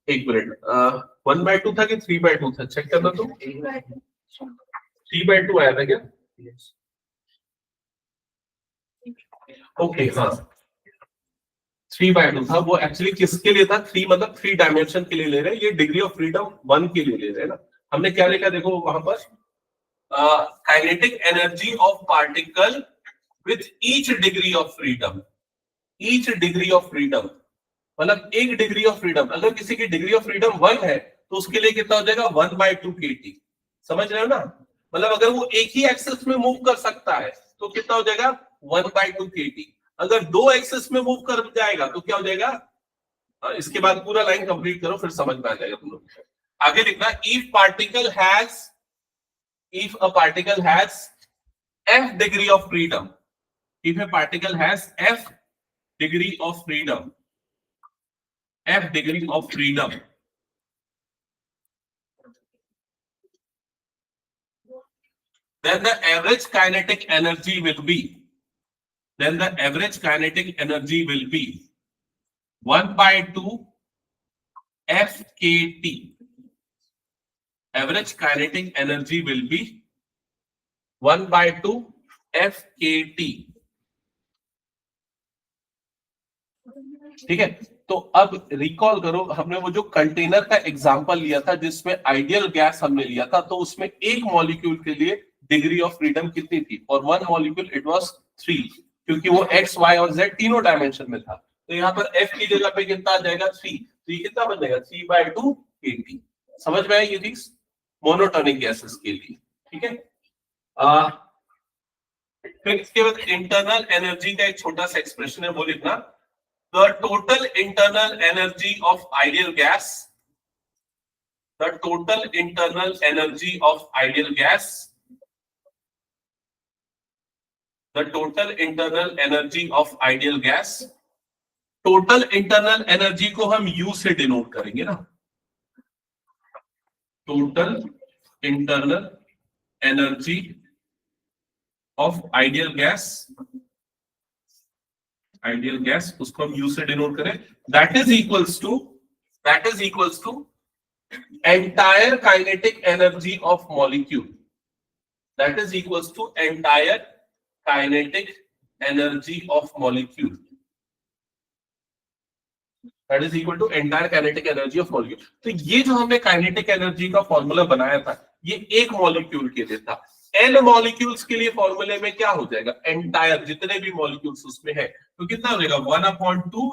एक मिनट, 1/2 था कि 3/2 था? चेक करना, तो 3/2 आया था क्या? ओके, हाँ 3/2 था। वो एक्चुअली किसके लिए था? 3 मतलब 3 डायमेंशन के लिए ले रहे हैं, ये डिग्री ऑफ फ्रीडम 1 के लिए ले रहे हैं ना। हमने क्या लिखा देखो वहां पर, kinetic energy of particle with each degree of freedom. Each degree of freedom मतलब एक डिग्री ऑफ फ्रीडम। अगर किसी की डिग्री ऑफ फ्रीडम 1 है तो उसके लिए कितना हो जाएगा? 1/2 kT। समझ रहे हो ना? मतलब अगर वो एक ही एक्सिस में मूव कर सकता है तो कितना हो जाएगा? 1/2 kT। अगर 2 एक्सिस में मूव कर जाएगा तो क्या हो जाएगा? इसके बाद पूरा लाइन कंप्लीट करो, फिर समझ में आ जाएगा तुम लोग। आगे लिखना, if a particle has f degree of freedom, if a particle has f degree of freedom, then the average kinetic energy will be 1/2 FKT. Average kinetic energy will be 1/2 FKT. ठीक है, तो अब रिकॉल करो, हमने वो जो container का example लिया था जिसमें आइडियल गैस हमने लिया था, तो उसमें एक मॉलिक्यूल के लिए डिग्री ऑफ फ्रीडम कितनी थी? और वन मॉलिक्यूल इट वाज 3, क्योंकि वो x, y और z तीनों डायमेंशन में था। तो यहाँ पर f की जगह पे कितना आ जाएगा? 3। तो ये कितना बन जाएगा? 3/2 kT। समझ में आई ये चीज? मोनोटोनिक गैसेस के लिए। ठीक है, फिर इसके बाद इंटरनल एनर्जी का एक छोटा सा एक्सप्रेशन है, वो लिखना। The total internal energy of ideal gas, the total internal energy of ideal gas, the total internal energy of ideal gas, total internal energy को हम U से डिनोट करेंगे ना, total internal energy of ideal gas, ideal gas, उसको हम U से denote करें, that is equals to entire kinetic energy of molecule, that is equals to entire kinetic energy of molecule, that is equal to entire kinetic energy of molecule। तो ये जो हमने kinetic energy का formula बनाया था, ये एक मॉलिक्यूल के लिए था। n मॉलिक्यूल्स के लिए फॉर्मूले में क्या हो जाएगा? एंटायर, जितने भी मॉलिक्यूल्स उसमें है, तो कितना हो जाएगा? 1/2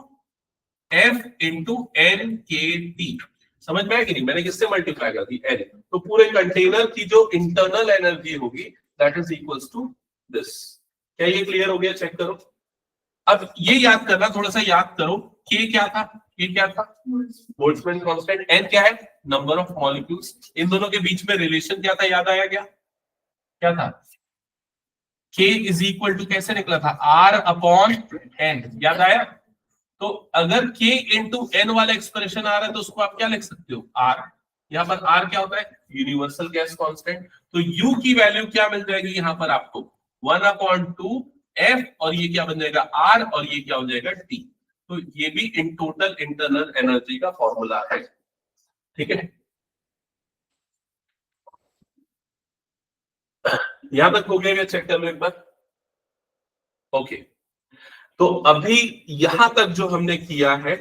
F into NKT। समझ में आया कि नहीं? मैंने किससे मल्टीप्लाई कर दी? n। तो पूरे कंटेनर की जो इंटरनल एनर्जी होगी that is equals to this. क्या ये क्लियर हो गया? चेक करो। अब ये याद करना, थोड़ा सा याद करो, K क्या था? K क्या था? Boltzmann constant. N क्या है? Number of molecules. इन दोनों के बीच में रिलेशन क्या था? याद आया क्या? क्या था? K इज इक्वल टू कैसे निकला था? R/N। याद आया? तो अगर K इंटू N वाला एक्सप्रेशन आ रहा है तो उसको आप क्या लिख सकते हो? R। यहाँ पर R क्या होता है? Universal gas constant. तो U की वैल्यू क्या मिल जाएगी यहाँ पर आपको? 1/2 F, और ये क्या बन जाएगा? R, और ये क्या हो जाएगा? T। तो ये भी इन टोटल इंटरनल एनर्जी का फॉर्मूला है। ठीक है, यहां तक हो गया? चेक कर लो एक बार। ओके, तो अभी यहां तक जो हमने किया है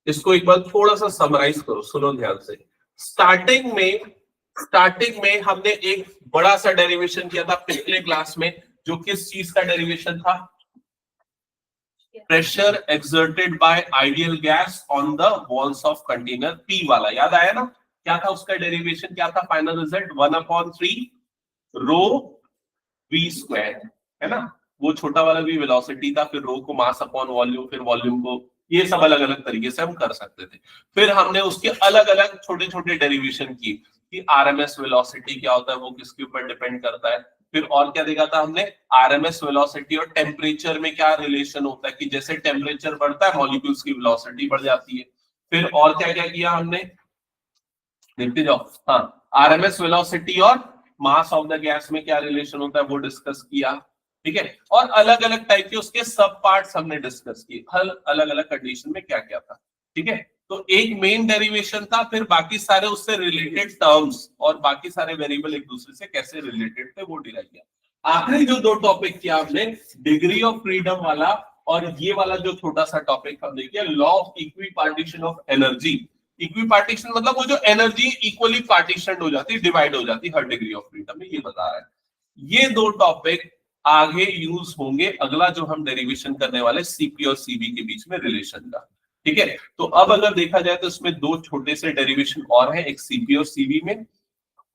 इसको एक बार थोड़ा सा समराइज करो, सुनो ध्यान से। स्टार्टिंग में हमने एक बड़ा सा डेरिवेशन किया था पिछले क्लास में, जो किस चीज का डेरिवेशन था? Pressure exerted by ideal gas on the walls of container P वाला। याद आया ना? क्या था उसका डेरिवेशन? क्या था फाइनल रिजल्ट? 1/3 रो V स्क्वायर, है ना? वो छोटा वाला भी वेलोसिटी था, फिर रो को मास अपॉन वॉल्यूम, फिर वॉल्यूम को, ये सब अलग अलग तरीके से हम कर सकते थे। फिर हमने उसके अलग अलग छोटे छोटे डेरिवेशन किए कि आरएमएस वेलोसिटी क्या होता है, वो किसके ऊपर डिपेंड करता है। फिर और क्या देखा था हमने? आरएमएस वेलोसिटी और टेम्परेचर में क्या रिलेशन होता है, कि जैसे टेम्परेचर बढ़ता है मॉलिक्यूल्स की वेलोसिटी बढ़ जाती है। फिर और क्या क्या किया हमने, देखते जाओ। हाँ, आरएमएस वेलोसिटी और मास ऑफ द गैस में क्या रिलेशन होता है वो डिस्कस किया। ठीक है, और अलग अलग टाइप के उसके सब पार्ट्स हमने डिस्कस किए, हर अलग अलग कंडीशन में क्या क्या था। ठीक है, तो एक मेन डेरिवेशन था, फिर बाकी सारे उससे रिलेटेड टर्म्स और बाकी सारे वेरिएबल एक दूसरे से कैसे रिलेटेड थे वो डिराइव किया। आखिरी जो दो टॉपिक किया हमने, डिग्री ऑफ फ्रीडम वाला और ये वाला जो छोटा सा टॉपिक हमने किया, law of equi partition of energy. Equi partition मतलब वो जो एनर्जी इक्वली पार्टीशन हो जाती है, डिवाइड हो जाती है हर डिग्री ऑफ फ्रीडम में, ये बता रहा है। ये दो टॉपिक आगे यूज होंगे अगला जो हम डेरिवेशन करने वाले सीपी और सीबी के बीच में रिलेशन का। ठीक है, तो अब अगर देखा जाए तो इसमें दो छोटे से डेरिवेशन और हैं, एक सीपी और सीबी में,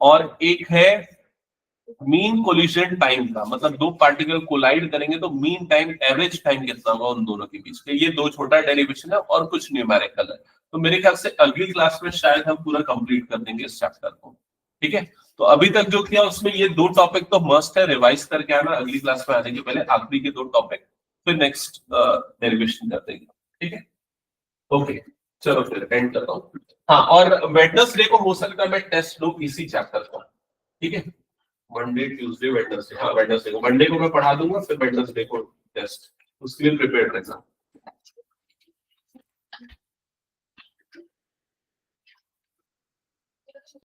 और एक है मीन कोलिजन टाइम का, मतलब दो पार्टिकल कोलाइड करेंगे तो मीन टाइम, एवरेज टाइम कितना होगा उन दोनों के बीच में। ये दो छोटा डेरिवेशन है और कुछ न्यूमेरिकल है। तो मेरे ख्याल से अगली क्लास में शायद हम पूरा कंप्लीट कर देंगे इस चैप्टर को। ठीक है, तो अभी तक जो किया उसमें ये दो टॉपिक तो मस्ट है, रिवाइज करके आना अगली क्लास में आने के पहले, आखिरी के दो टॉपिक, फिर नेक्स्ट डेरिवेशन कर देंगे। ठीक है, ओके, चलो फिर एंड करता हूँ। हाँ, और वेडनेसडे को हो सकता है मैं टेस्ट लूं इसी चैप्टर का। ठीक है, मंडे ट्यूसडे वेडनेसडे, हाँ वेडनेसडे को, मंडे को मैं पढ़ा दूंगा, फिर वेडनेसडे को टेस्ट, उसके लिए प्रिपेयर रहना।